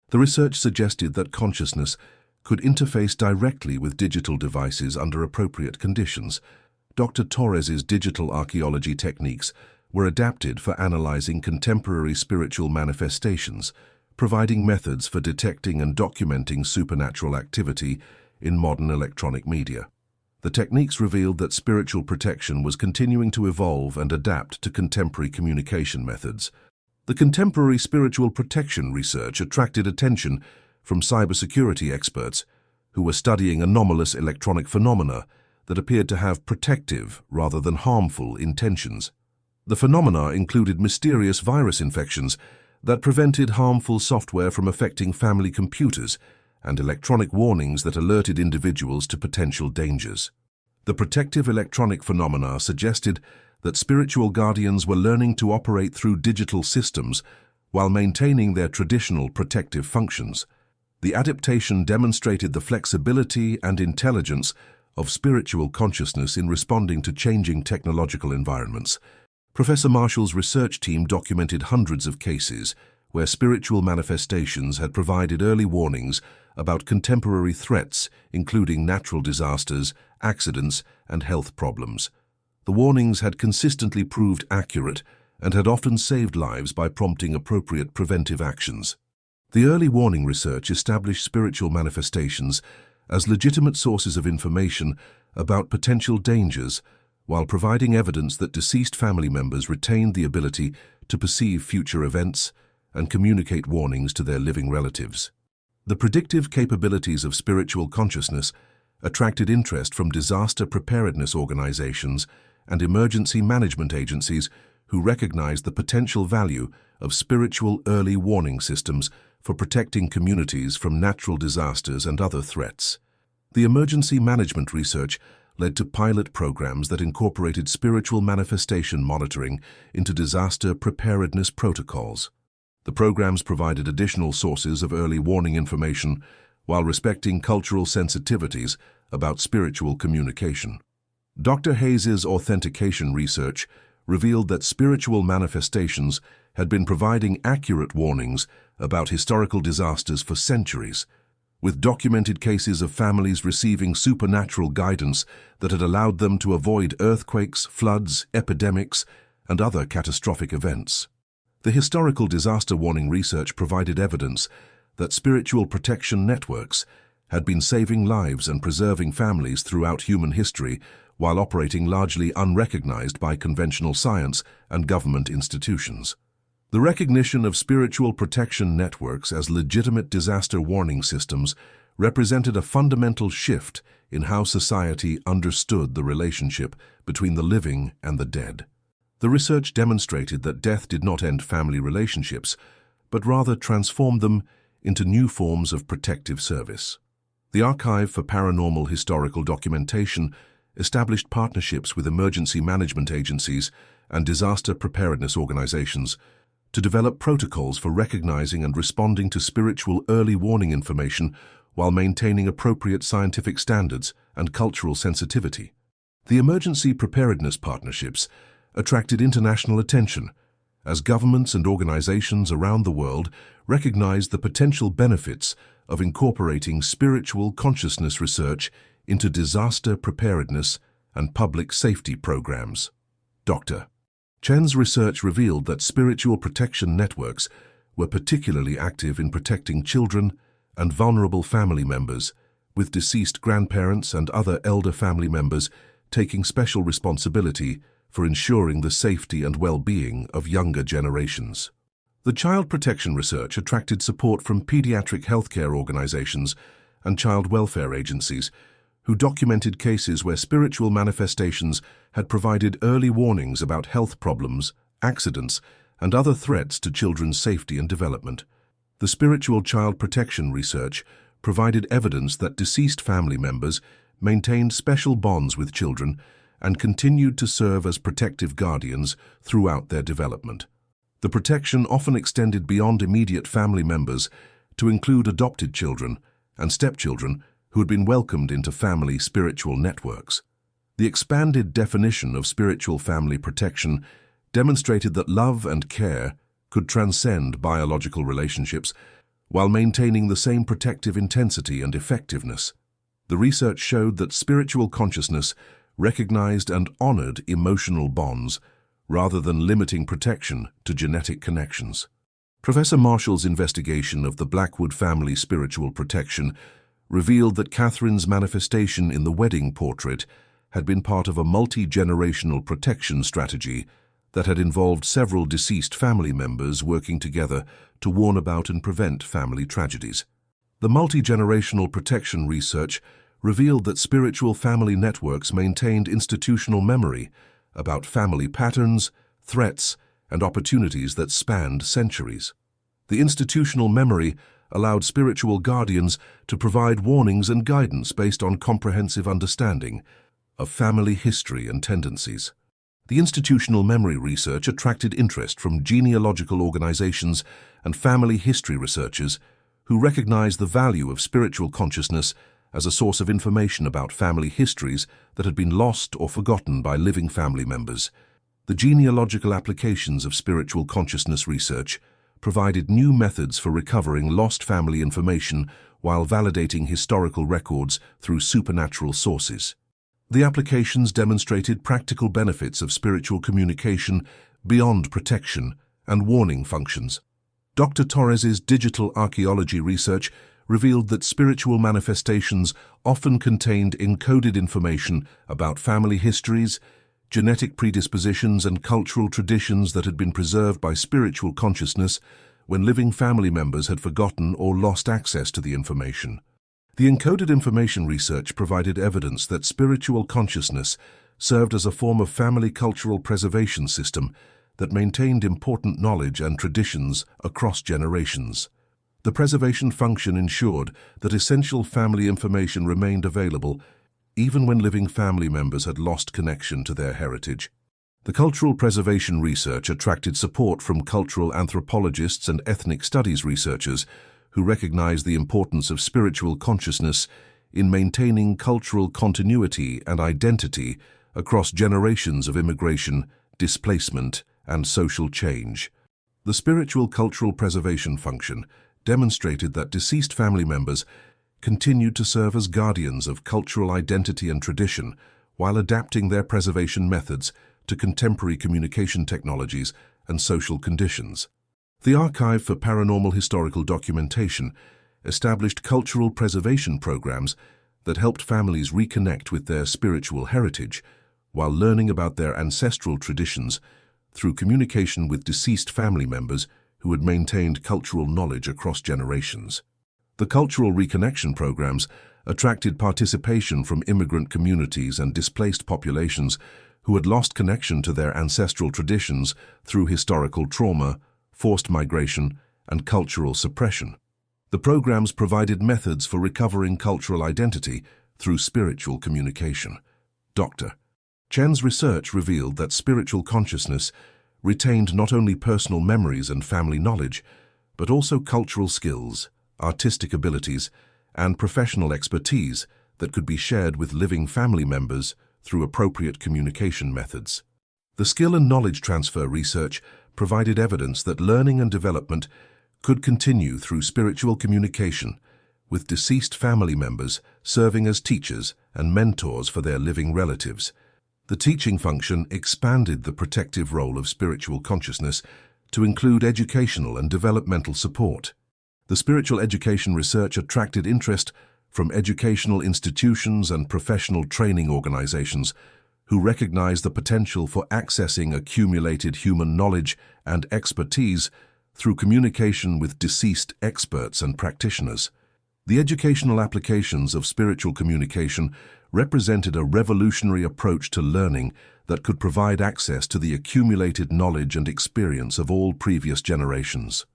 The research suggested that consciousness could interface directly with digital devices under appropriate conditions. Dr. Torres's digital archaeology techniques were adapted for analyzing contemporary spiritual manifestations, providing methods for detecting and documenting supernatural activity in modern electronic media. The techniques revealed that spiritual protection was continuing to evolve and adapt to contemporary communication methods. The contemporary spiritual protection research attracted attention from cybersecurity experts who were studying anomalous electronic phenomena that appeared to have protective rather than harmful intentions. The phenomena included mysterious virus infections that prevented harmful software from affecting family computers and electronic warnings that alerted individuals to potential dangers. The protective electronic phenomena suggested that spiritual guardians were learning to operate through digital systems while maintaining their traditional protective functions. The adaptation demonstrated the flexibility and intelligence of spiritual consciousness in responding to changing technological environments. Professor Marshall's research team documented hundreds of cases where spiritual manifestations had provided early warnings about contemporary threats, including natural disasters, accidents, and health problems. The warnings had consistently proved accurate and had often saved lives by prompting appropriate preventive actions. The early warning research established spiritual manifestations as legitimate sources of information about potential dangers, while providing evidence that deceased family members retained the ability to perceive future events and communicate warnings to their living relatives. The predictive capabilities of spiritual consciousness attracted interest from disaster preparedness organizations and emergency management agencies who recognized the potential value of spiritual early warning systems for protecting communities from natural disasters and other threats. The emergency management research led to pilot programs that incorporated spiritual manifestation monitoring into disaster preparedness protocols. The programs provided additional sources of early warning information while respecting cultural sensitivities about spiritual communication. Dr. Hayes's authentication research revealed that spiritual manifestations had been providing accurate warnings about historical disasters for centuries, with documented cases of families receiving supernatural guidance that had allowed them to avoid earthquakes, floods, epidemics, and other catastrophic events. The historical disaster warning research provided evidence that spiritual protection networks had been saving lives and preserving families throughout human history while operating largely unrecognized by conventional science and government institutions. The recognition of spiritual protection networks as legitimate disaster warning systems represented a fundamental shift in how society understood the relationship between the living and the dead. The research demonstrated that death did not end family relationships, but rather transformed them into new forms of protective service. The Archive for Paranormal Historical Documentation established partnerships with emergency management agencies and disaster preparedness organizations to develop protocols for recognizing and responding to spiritual early warning information while maintaining appropriate scientific standards and cultural sensitivity. The emergency preparedness partnerships attracted international attention as governments and organizations around the world recognized the potential benefits of incorporating spiritual consciousness research into disaster preparedness and public safety programs. Dr. Chen's research revealed that spiritual protection networks were particularly active in protecting children and vulnerable family members, with deceased grandparents and other elder family members taking special responsibility for ensuring the safety and well-being of younger generations. The child protection research attracted support from pediatric healthcare organizations and child welfare agencies who documented cases where spiritual manifestations had provided early warnings about health problems, accidents, and other threats to children's safety and development. The spiritual child protection research provided evidence that deceased family members maintained special bonds with children and continued to serve as protective guardians throughout their development. The protection often extended beyond immediate family members to include adopted children and stepchildren who had been welcomed into family spiritual networks. The expanded definition of spiritual family protection demonstrated that love and care could transcend biological relationships while maintaining the same protective intensity and effectiveness. The research showed that spiritual consciousness recognized and honored emotional bonds rather than limiting protection to genetic connections. Professor Marshall's investigation of the Blackwood family spiritual protection revealed that Catherine's manifestation in the wedding portrait had been part of a multi-generational protection strategy that had involved several deceased family members working together to warn about and prevent family tragedies. The multi-generational protection research revealed that spiritual family networks maintained institutional memory about family patterns, threats, and opportunities that spanned centuries. The institutional memory allowed spiritual guardians to provide warnings and guidance based on comprehensive understanding, of family history and tendencies. The institutional memory research attracted interest from genealogical organizations and family history researchers who recognized the value of spiritual consciousness as a source of information about family histories that had been lost or forgotten by living family members. The genealogical applications of spiritual consciousness research provided new methods for recovering lost family information while validating historical records through supernatural sources. The applications demonstrated practical benefits of spiritual communication beyond protection and warning functions. Dr. Torres's digital archaeology research revealed that spiritual manifestations often contained encoded information about family histories, genetic predispositions, and cultural traditions that had been preserved by spiritual consciousness when living family members had forgotten or lost access to the information. The encoded information research provided evidence that spiritual consciousness served as a form of family cultural preservation system that maintained important knowledge and traditions across generations. The preservation function ensured that essential family information remained available even when living family members had lost connection to their heritage. The cultural preservation research attracted support from cultural anthropologists and ethnic studies researchers who recognized the importance of spiritual consciousness in maintaining cultural continuity and identity across generations of immigration, displacement, and social change. The spiritual cultural preservation function demonstrated that deceased family members continued to serve as guardians of cultural identity and tradition while adapting their preservation methods to contemporary communication technologies and social conditions. The Archive for Paranormal Historical Documentation established cultural preservation programs that helped families reconnect with their spiritual heritage while learning about their ancestral traditions through communication with deceased family members who had maintained cultural knowledge across generations. The cultural reconnection programs attracted participation from immigrant communities and displaced populations who had lost connection to their ancestral traditions through historical trauma, forced migration, and cultural suppression. The programs provided methods for recovering cultural identity through spiritual communication. Dr. Chen's research revealed that spiritual consciousness retained not only personal memories and family knowledge, but also cultural skills, artistic abilities, and professional expertise that could be shared with living family members through appropriate communication methods. The skill and knowledge transfer research provided evidence that learning and development could continue through spiritual communication, with deceased family members serving as teachers and mentors for their living relatives. The teaching function expanded the protective role of spiritual consciousness to include educational and developmental support. The spiritual education research attracted interest from educational institutions and professional training organizations who recognize the potential for accessing accumulated human knowledge and expertise through communication with deceased experts and practitioners. The educational applications of spiritual communication represented a revolutionary approach to learning that could provide access to the accumulated knowledge and experience of all previous generations.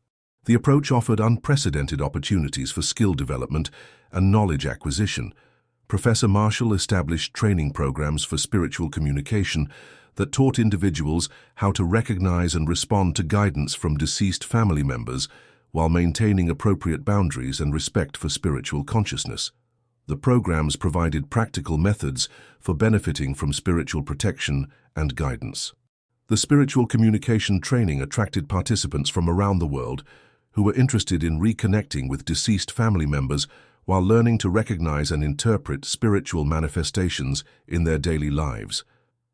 The approach offered unprecedented opportunities for skill development and knowledge acquisition. Professor Marshall established training programs for spiritual communication that taught individuals how to recognize and respond to guidance from deceased family members while maintaining appropriate boundaries and respect for spiritual consciousness. The programs provided practical methods for benefiting from spiritual protection and guidance. The spiritual communication training attracted participants from around the world who were interested in reconnecting with deceased family members while learning to recognize and interpret spiritual manifestations in their daily lives.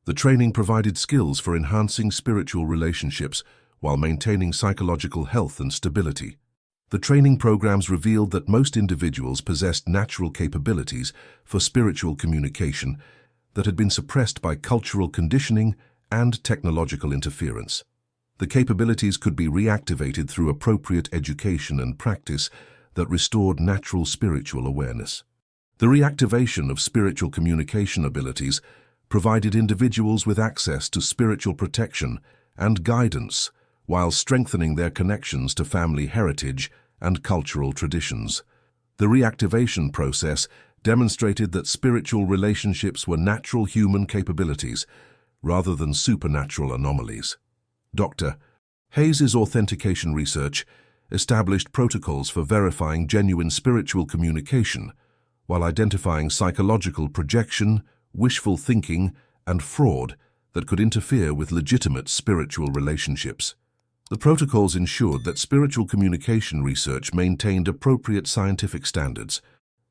The training provided skills for enhancing spiritual relationships while maintaining psychological health and stability. The training programs revealed that most individuals possessed natural capabilities for spiritual communication that had been suppressed by cultural conditioning and technological interference. The capabilities could be reactivated through appropriate education and practice that restored natural spiritual awareness. The reactivation of spiritual communication abilities provided individuals with access to spiritual protection and guidance while strengthening their connections to family heritage and cultural traditions. The reactivation process demonstrated that spiritual relationships were natural human capabilities rather than supernatural anomalies. Dr. Hayes's authentication research established protocols for verifying genuine spiritual communication while identifying psychological projection, wishful thinking, and fraud that could interfere with legitimate spiritual relationships. The protocols ensured that spiritual communication research maintained appropriate scientific standards.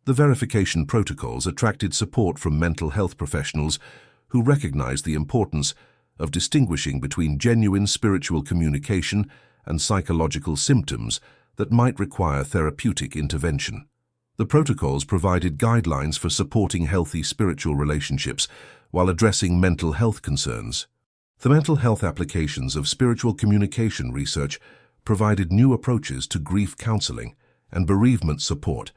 The verification protocols attracted support from mental health professionals who recognized the importance of distinguishing between genuine spiritual communication and psychological symptoms that might require therapeutic intervention. The protocols provided guidelines for supporting healthy spiritual relationships while addressing mental health concerns. The mental health applications of spiritual communication research provided new approaches to grief counseling and bereavement support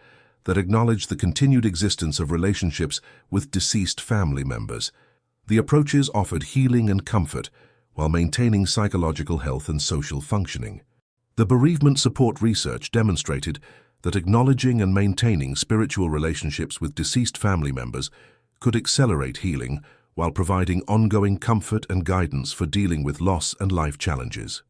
that acknowledged the continued existence of relationships with deceased family members. The approaches offered healing and comfort while maintaining psychological health and social functioning. The bereavement support research demonstrated that acknowledging and maintaining spiritual relationships with deceased family members could accelerate healing while providing ongoing comfort and guidance for dealing with loss and life challenges.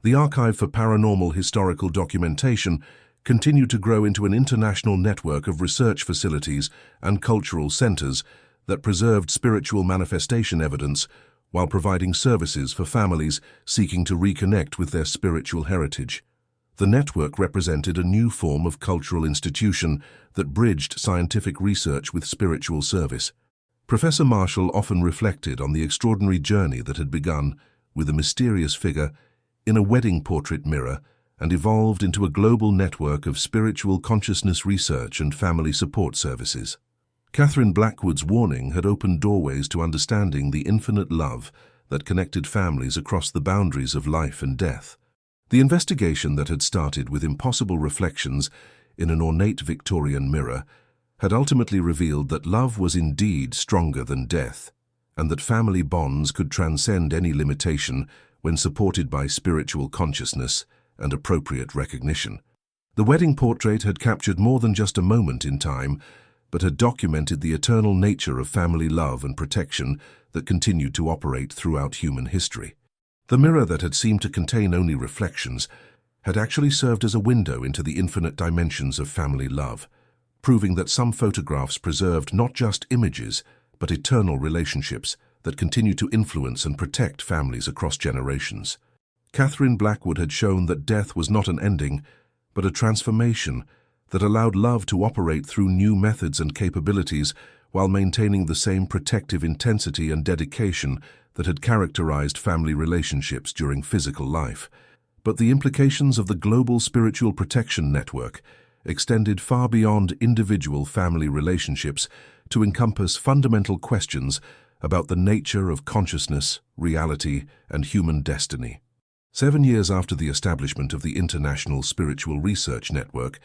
The Archive for Paranormal Historical Documentation continued to grow into an international network of research facilities and cultural centers that preserved spiritual manifestation evidence while providing services for families seeking to reconnect with their spiritual heritage. The network represented a new form of cultural institution that bridged scientific research with spiritual service. Professor Marshall often reflected on the extraordinary journey that had begun with a mysterious figure in a wedding portrait mirror and evolved into a global network of spiritual consciousness research and family support services. Catherine Blackwood's warning had opened doorways to understanding the infinite love that connected families across the boundaries of life and death. The investigation that had started with impossible reflections in an ornate Victorian mirror had ultimately revealed that love was indeed stronger than death, and that family bonds could transcend any limitation when supported by spiritual consciousness and appropriate recognition. The wedding portrait had captured more than just a moment in time, but had documented the eternal nature of family love and protection that continued to operate throughout human history. The mirror that had seemed to contain only reflections had actually served as a window into the infinite dimensions of family love, proving that some photographs preserved not just images, but eternal relationships that continue to influence and protect families across generations. Catherine Blackwood had shown that death was not an ending, but a transformation that allowed love to operate through new methods and capabilities while maintaining the same protective intensity and dedication that had characterized family relationships during physical life. But the implications of the global spiritual protection network extended far beyond individual family relationships to encompass fundamental questions about the nature of consciousness, reality, and human destiny. 7 years after the establishment of the International Spiritual Research Network,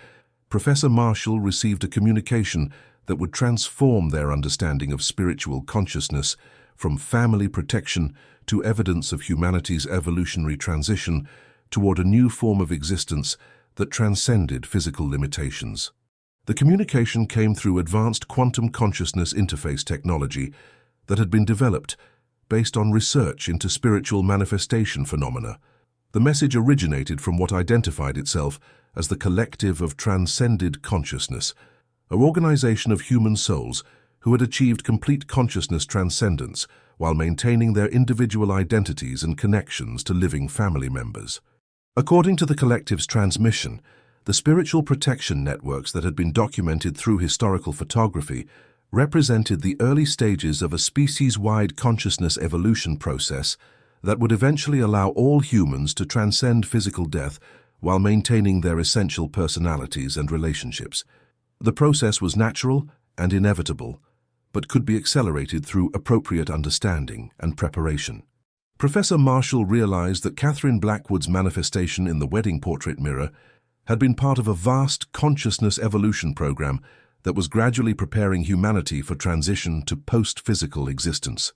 Professor Marshall received a communication that would transform their understanding of spiritual consciousness from family protection to evidence of humanity's evolutionary transition toward a new form of existence that transcended physical limitations. The communication came through advanced quantum consciousness interface technology that had been developed based on research into spiritual manifestation phenomena. The message originated from what identified itself as the Collective of Transcended Consciousness, an organization of human souls who had achieved complete consciousness transcendence while maintaining their individual identities and connections to living family members. According to the Collective's transmission, the spiritual protection networks that had been documented through historical photography represented the early stages of a species-wide consciousness evolution process that would eventually allow all humans to transcend physical death while maintaining their essential personalities and relationships. The process was natural and inevitable, but could be accelerated through appropriate understanding and preparation. Professor Marshall realized that Catherine Blackwood's manifestation in the wedding portrait mirror had been part of a vast consciousness evolution program that was gradually preparing humanity for transition to post-physical existence.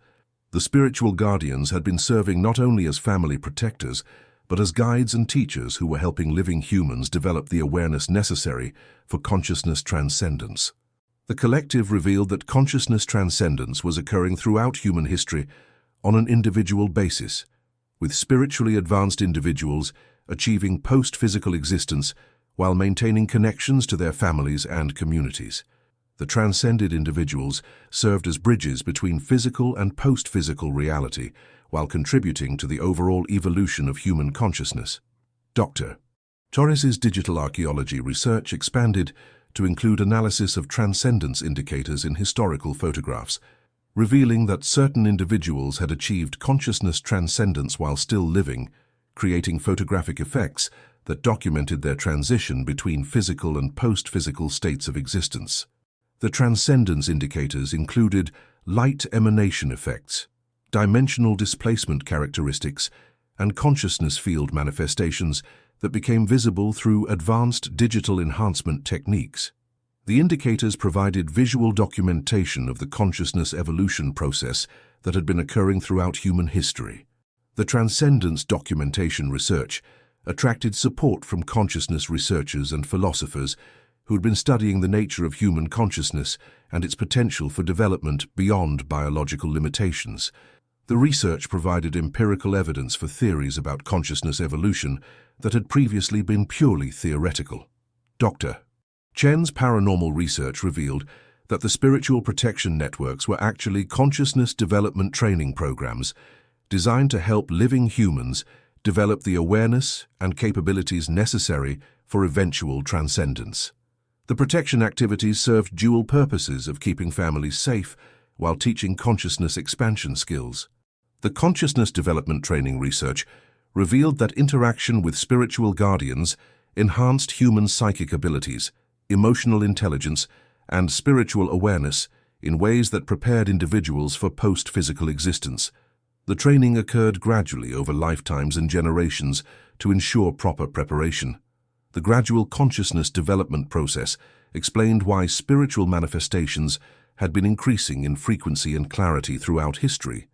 The spiritual guardians had been serving not only as family protectors, but as guides and teachers who were helping living humans develop the awareness necessary for consciousness transcendence. The collective revealed that consciousness transcendence was occurring throughout human history on an individual basis, with spiritually advanced individuals achieving post-physical existence while maintaining connections to their families and communities. The transcended individuals served as bridges between physical and post-physical reality, while contributing to the overall evolution of human consciousness. Dr. Torres's digital archaeology research expanded to include analysis of transcendence indicators in historical photographs, revealing that certain individuals had achieved consciousness transcendence while still living, creating photographic effects that documented their transition between physical and post-physical states of existence. The transcendence indicators included light emanation effects, dimensional displacement characteristics, and consciousness field manifestations that became visible through advanced digital enhancement techniques. The indicators provided visual documentation of the consciousness evolution process that had been occurring throughout human history. The transcendence documentation research attracted support from consciousness researchers and philosophers who had been studying the nature of human consciousness and its potential for development beyond biological limitations. The research provided empirical evidence for theories about consciousness evolution that had previously been purely theoretical. Dr. Chen's paranormal research revealed that the spiritual protection networks were actually consciousness development training programs designed to help living humans develop the awareness and capabilities necessary for eventual transcendence. The protection activities served dual purposes of keeping families safe while teaching consciousness expansion skills. The consciousness development training research revealed that interaction with spiritual guardians enhanced human psychic abilities, emotional intelligence, and spiritual awareness in ways that prepared individuals for post-physical existence. The training occurred gradually over lifetimes and generations to ensure proper preparation. The gradual consciousness development process explained why spiritual manifestations had been increasing in frequency and clarity throughout history.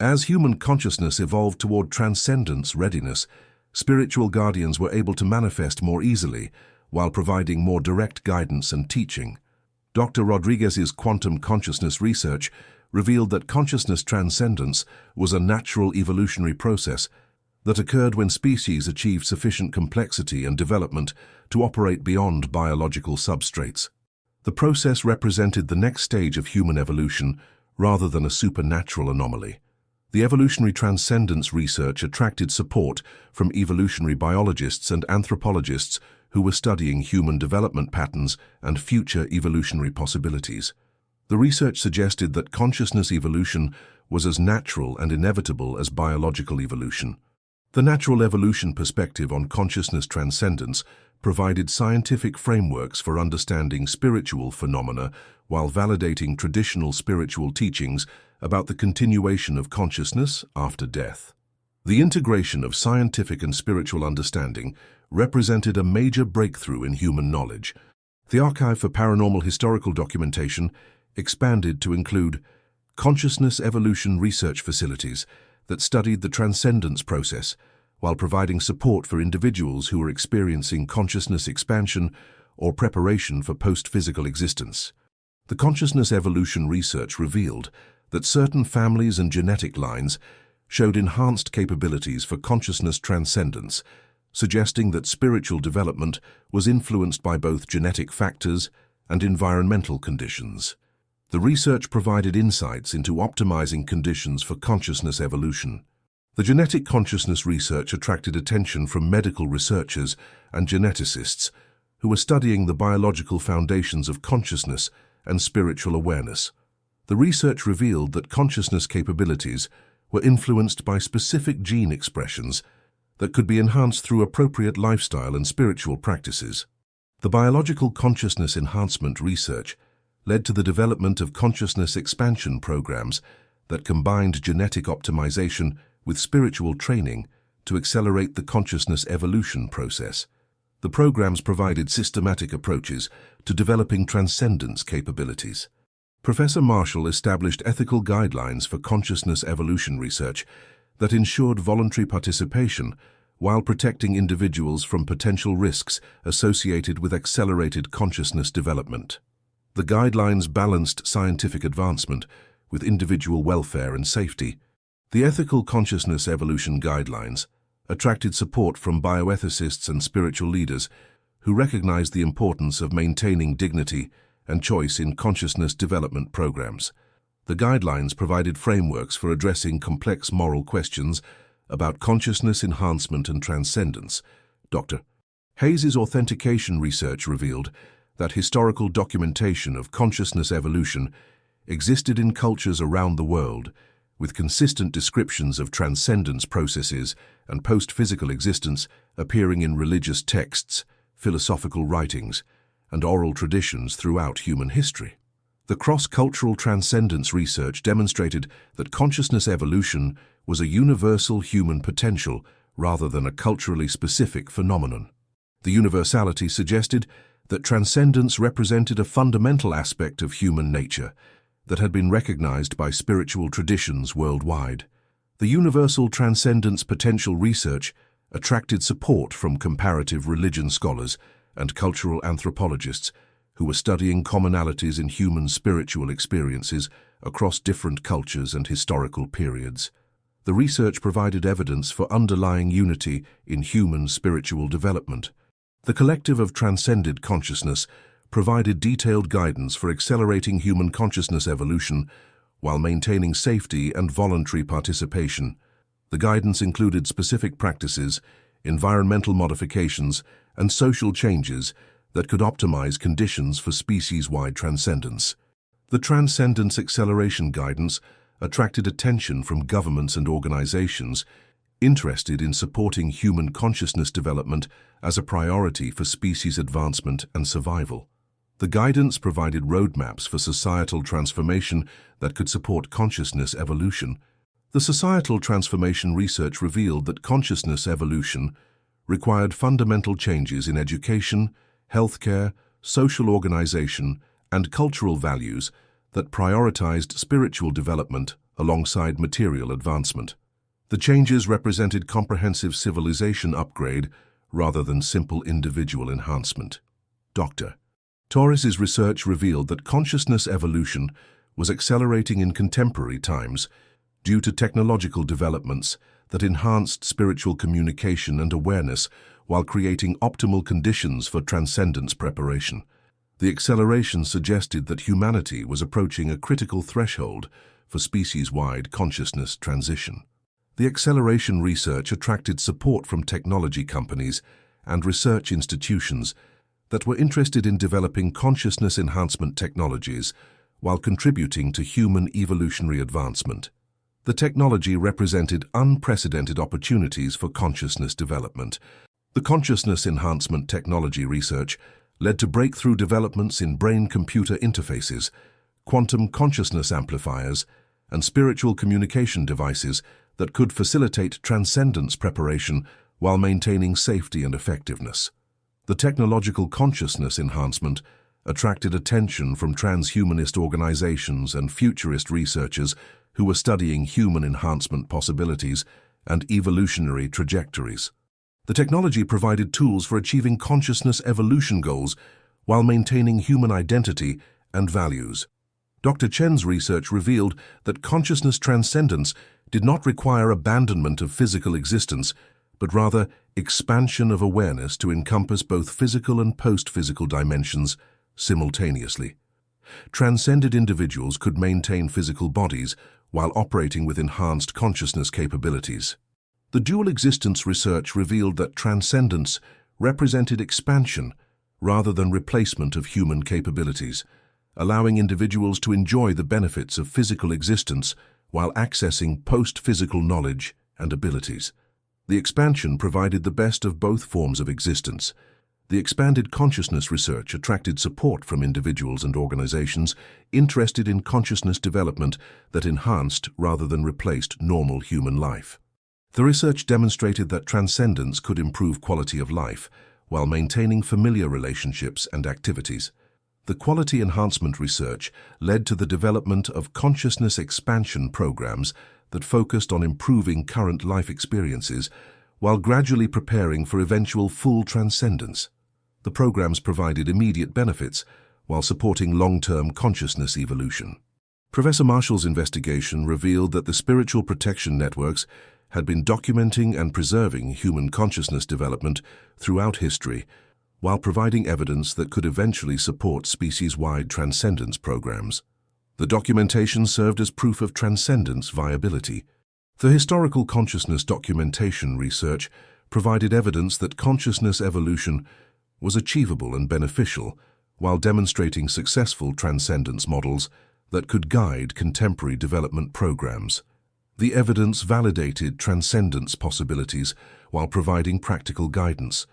As human consciousness evolved toward transcendence readiness, spiritual guardians were able to manifest more easily while providing more direct guidance and teaching. Dr. Rodriguez's quantum consciousness research revealed that consciousness transcendence was a natural evolutionary process that occurred when species achieved sufficient complexity and development to operate beyond biological substrates. The process represented the next stage of human evolution rather than a supernatural anomaly. The evolutionary transcendence research attracted support from evolutionary biologists and anthropologists who were studying human development patterns and future evolutionary possibilities. The research suggested that consciousness evolution was as natural and inevitable as biological evolution. The natural evolution perspective on consciousness transcendence provided scientific frameworks for understanding spiritual phenomena while validating traditional spiritual teachings about the continuation of consciousness after death. The integration of scientific and spiritual understanding represented a major breakthrough in human knowledge. The Archive for Paranormal Historical Documentation expanded to include consciousness evolution research facilities that studied the transcendence process while providing support for individuals who were experiencing consciousness expansion or preparation for post-physical existence. The consciousness evolution research revealed that certain families and genetic lines showed enhanced capabilities for consciousness transcendence, suggesting that spiritual development was influenced by both genetic factors and environmental conditions. The research provided insights into optimizing conditions for consciousness evolution. The genetic consciousness research attracted attention from medical researchers and geneticists who were studying the biological foundations of consciousness and spiritual awareness. The research revealed that consciousness capabilities were influenced by specific gene expressions that could be enhanced through appropriate lifestyle and spiritual practices. The biological consciousness enhancement research led to the development of consciousness expansion programs that combined genetic optimization with spiritual training to accelerate the consciousness evolution process. The programs provided systematic approaches to developing transcendence capabilities. Professor Marshall established ethical guidelines for consciousness evolution research that ensured voluntary participation while protecting individuals from potential risks associated with accelerated consciousness development. The guidelines balanced scientific advancement with individual welfare and safety. The Ethical Consciousness Evolution Guidelines attracted support from bioethicists and spiritual leaders who recognized the importance of maintaining dignity and choice in consciousness development programs. The guidelines provided frameworks for addressing complex moral questions about consciousness enhancement and transcendence. Dr. Hayes's authentication research revealed that historical documentation of consciousness evolution existed in cultures around the world, with consistent descriptions of transcendence processes and post-physical existence appearing in religious texts, philosophical writings, and oral traditions throughout human history. The cross-cultural transcendence research demonstrated that consciousness evolution was a universal human potential rather than a culturally specific phenomenon. The universality suggested that transcendence represented a fundamental aspect of human nature that had been recognized by spiritual traditions worldwide. The universal transcendence potential research attracted support from comparative religion scholars and cultural anthropologists who were studying commonalities in human spiritual experiences across different cultures and historical periods. The research provided evidence for underlying unity in human spiritual development. The collective of transcended consciousness provided detailed guidance for accelerating human consciousness evolution while maintaining safety and voluntary participation. The guidance included specific practices, environmental modifications, and social changes that could optimize conditions for species-wide transcendence. The Transcendence Acceleration Guidance attracted attention from governments and organizations interested in supporting human consciousness development as a priority for species advancement and survival. The guidance provided roadmaps for societal transformation that could support consciousness evolution. The societal transformation research revealed that consciousness evolution required fundamental changes in education, healthcare, social organization, and cultural values that prioritized spiritual development alongside material advancement. The changes represented comprehensive civilization upgrade rather than simple individual enhancement. Dr. Torres's research revealed that consciousness evolution was accelerating in contemporary times due to technological developments that enhanced spiritual communication and awareness while creating optimal conditions for transcendence preparation. The acceleration suggested that humanity was approaching a critical threshold for species-wide consciousness transition. The acceleration research attracted support from technology companies and research institutions that were interested in developing consciousness enhancement technologies while contributing to human evolutionary advancement. The technology represented unprecedented opportunities for consciousness development. The consciousness enhancement technology research led to breakthrough developments in brain-computer interfaces, quantum consciousness amplifiers, and spiritual communication devices that could facilitate transcendence preparation while maintaining safety and effectiveness. The technological consciousness enhancement attracted attention from transhumanist organizations and futurist researchers who were studying human enhancement possibilities and evolutionary trajectories. The technology provided tools for achieving consciousness evolution goals while maintaining human identity and values. Dr. Chen's research revealed that consciousness transcendence did not require abandonment of physical existence, but rather expansion of awareness to encompass both physical and post-physical dimensions simultaneously. Transcended individuals could maintain physical bodies while operating with enhanced consciousness capabilities. The dual existence research revealed that transcendence represented expansion rather than replacement of human capabilities, allowing individuals to enjoy the benefits of physical existence while accessing post-physical knowledge and abilities. The expansion provided the best of both forms of existence. The expanded consciousness research attracted support from individuals and organizations interested in consciousness development that enhanced rather than replaced normal human life. The research demonstrated that transcendence could improve quality of life while maintaining familiar relationships and activities. The quality enhancement research led to the development of consciousness expansion programs that focused on improving current life experiences while gradually preparing for eventual full transcendence. The programs provided immediate benefits while supporting long-term consciousness evolution. Professor Marshall's investigation revealed that the spiritual protection networks had been documenting and preserving human consciousness development throughout history, while providing evidence that could eventually support species-wide transcendence programs. The documentation served as proof of transcendence viability. The historical consciousness documentation research provided evidence that consciousness evolution was achievable and beneficial, while demonstrating successful transcendence models that could guide contemporary development programs. The evidence validated transcendence possibilities while providing practical guidance.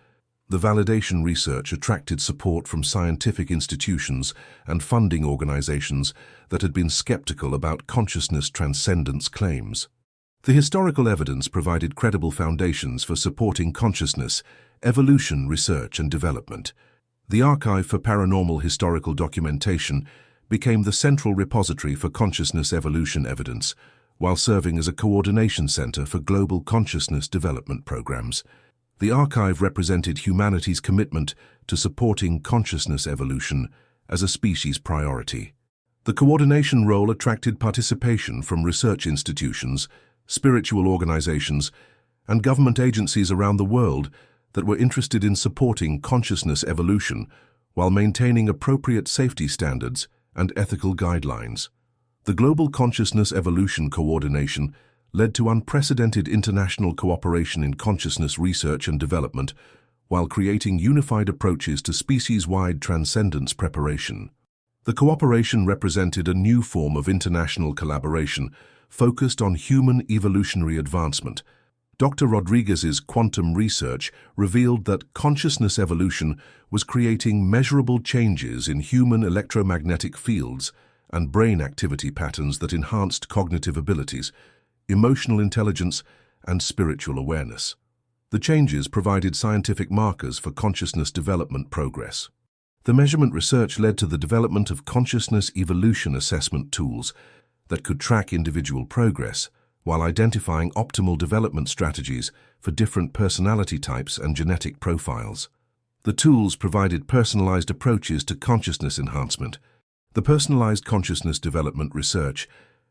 The validation research attracted support from scientific institutions and funding organizations that had been skeptical about consciousness transcendence claims. The historical evidence provided credible foundations for supporting consciousness, evolution research and development. The Archive for Paranormal Historical Documentation became the central repository for consciousness evolution evidence, while serving as a coordination center for global consciousness development programs. The archive represented humanity's commitment to supporting consciousness evolution as a species priority. The coordination role attracted participation from research institutions, spiritual organizations, and government agencies around the world that were interested in supporting consciousness evolution while maintaining appropriate safety standards and ethical guidelines. The Global Consciousness Evolution Coordination led to unprecedented international cooperation in consciousness research and development, while creating unified approaches to species-wide transcendence preparation. The cooperation represented a new form of international collaboration focused on human evolutionary advancement. Dr. Rodriguez's quantum research revealed that consciousness evolution was creating measurable changes in human electromagnetic fields and brain activity patterns that enhanced cognitive abilities, emotional intelligence, and spiritual awareness. The changes provided scientific markers for consciousness development progress. The measurement research led to the development of consciousness evolution assessment tools that could track individual progress, while identifying optimal development strategies for different personality types and genetic profiles. The tools provided personalized approaches to consciousness enhancement. The personalized consciousness development research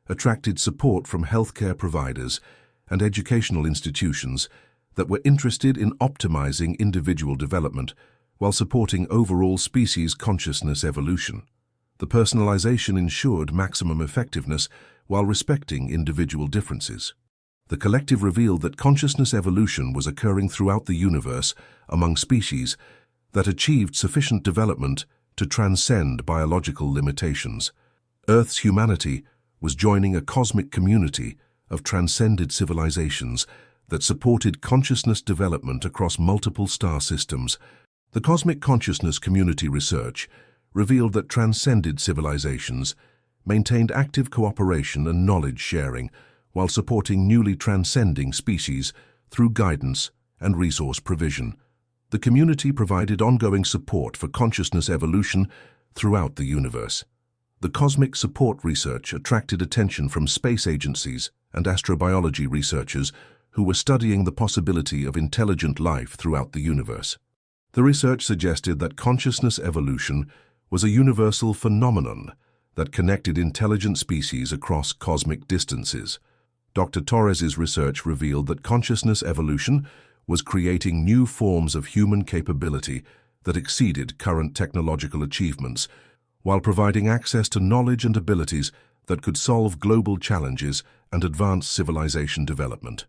attracted support from healthcare providers and educational institutions that were interested in optimizing individual development while supporting overall species consciousness evolution. The personalization ensured maximum effectiveness while respecting individual differences. The collective revealed that consciousness evolution was occurring throughout the universe among species that achieved sufficient development to transcend biological limitations. Earth's humanity was joining a cosmic community of transcended civilizations that supported consciousness development across multiple star systems. The Cosmic Consciousness Community research revealed that transcended civilizations maintained active cooperation and knowledge sharing while supporting newly transcending species through guidance and resource provision. The community provided ongoing support for consciousness evolution throughout the universe. The cosmic support research attracted attention from space agencies and astrobiology researchers who were studying the possibility of intelligent life throughout the universe. The research suggested that consciousness evolution was a universal phenomenon that connected intelligent species across cosmic distances. Dr. Torres's research revealed that consciousness evolution was creating new forms of human capability that exceeded current technological achievements, while providing access to knowledge and abilities that could solve global challenges and advance civilization development.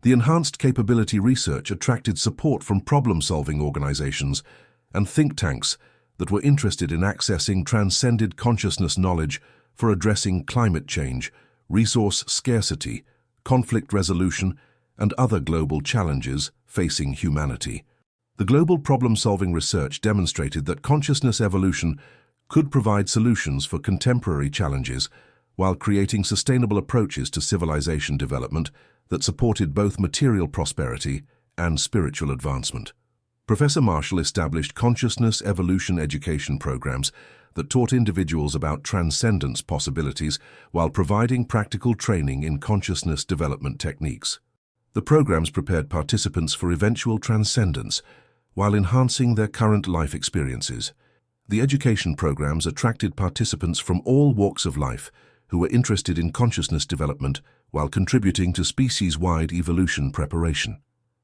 The enhanced capability research attracted support from problem-solving organizations and think tanks that were interested in accessing transcended consciousness knowledge for addressing climate change, resource scarcity, conflict resolution, and other global challenges facing humanity. The global problem-solving research demonstrated that consciousness evolution could provide solutions for contemporary challenges while creating sustainable approaches to civilization development that supported both material prosperity and spiritual advancement. Professor Marshall established consciousness evolution education programs that taught individuals about transcendence possibilities while providing practical training in consciousness development techniques. The programs prepared participants for eventual transcendence while enhancing their current life experiences. The education programs attracted participants from all walks of life who were interested in consciousness development while contributing to species-wide evolution preparation.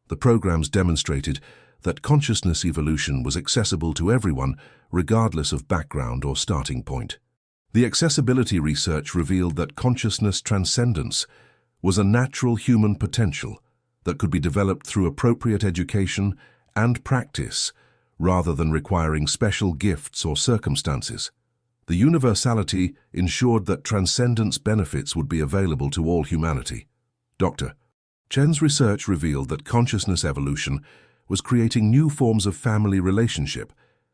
The programs demonstrated that consciousness evolution was accessible to everyone regardless of background or starting point. The accessibility research revealed that consciousness transcendence was a natural human potential that could be developed through appropriate education and practice rather than requiring special gifts or circumstances. The universality ensured that transcendence benefits would be available to all humanity. Dr. Chen's research revealed that consciousness evolution was creating new forms of family relationship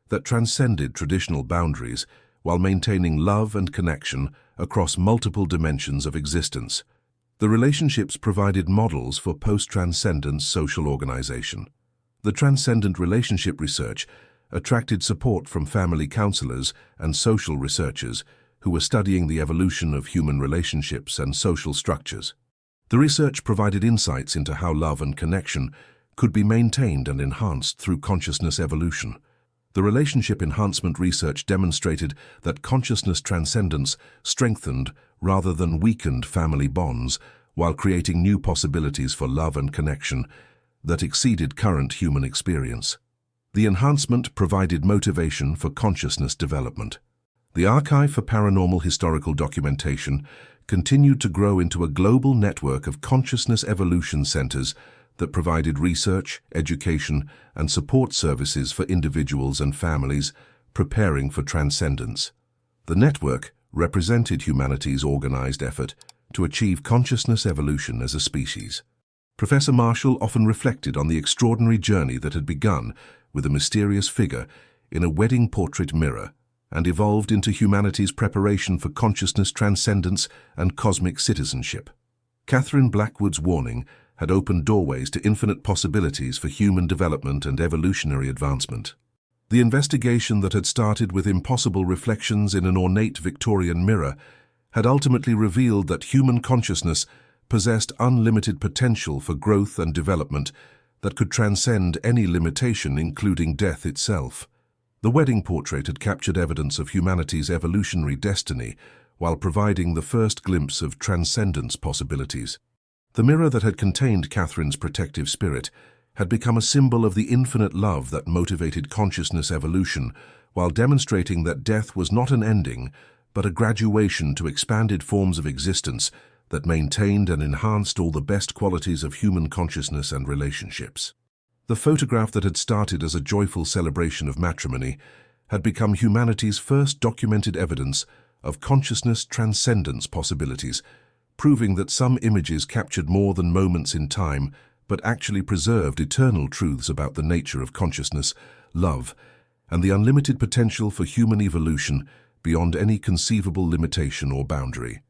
that transcended traditional boundaries while maintaining love and connection across multiple dimensions of existence. The relationships provided models for post-transcendence social organization. The transcendent relationship research attracted support from family counselors and social researchers who were studying the evolution of human relationships and social structures. The research provided insights into how love and connection could be maintained and enhanced through consciousness evolution. The relationship enhancement research demonstrated that consciousness transcendence strengthened rather than weakened family bonds while creating new possibilities for love and connection that exceeded current human experience. The enhancement provided motivation for consciousness development. The Archive for Paranormal Historical Documentation continued to grow into a global network of consciousness evolution centers that provided research, education, and support services for individuals and families preparing for transcendence. The network represented humanity's organized effort to achieve consciousness evolution as a species. Professor Marshall often reflected on the extraordinary journey that had begun with a mysterious figure in a wedding portrait mirror and evolved into humanity's preparation for consciousness transcendence and cosmic citizenship. Catherine Blackwood's warning had opened doorways to infinite possibilities for human development and evolutionary advancement. The investigation that had started with impossible reflections in an ornate Victorian mirror had ultimately revealed that human consciousness possessed unlimited potential for growth and development that could transcend any limitation, including death itself. The wedding portrait had captured evidence of humanity's evolutionary destiny while providing the first glimpse of transcendence possibilities. The mirror that had contained Catherine's protective spirit had become a symbol of the infinite love that motivated consciousness evolution while demonstrating that death was not an ending, but a graduation to expanded forms of existence that maintained and enhanced all the best qualities of human consciousness and relationships. The photograph that had started as a joyful celebration of matrimony had become humanity's first documented evidence of consciousness transcendence possibilities, proving that some images captured more than moments in time, but actually preserved eternal truths about the nature of consciousness, love, and the unlimited potential for human evolution beyond any conceivable limitation or boundary.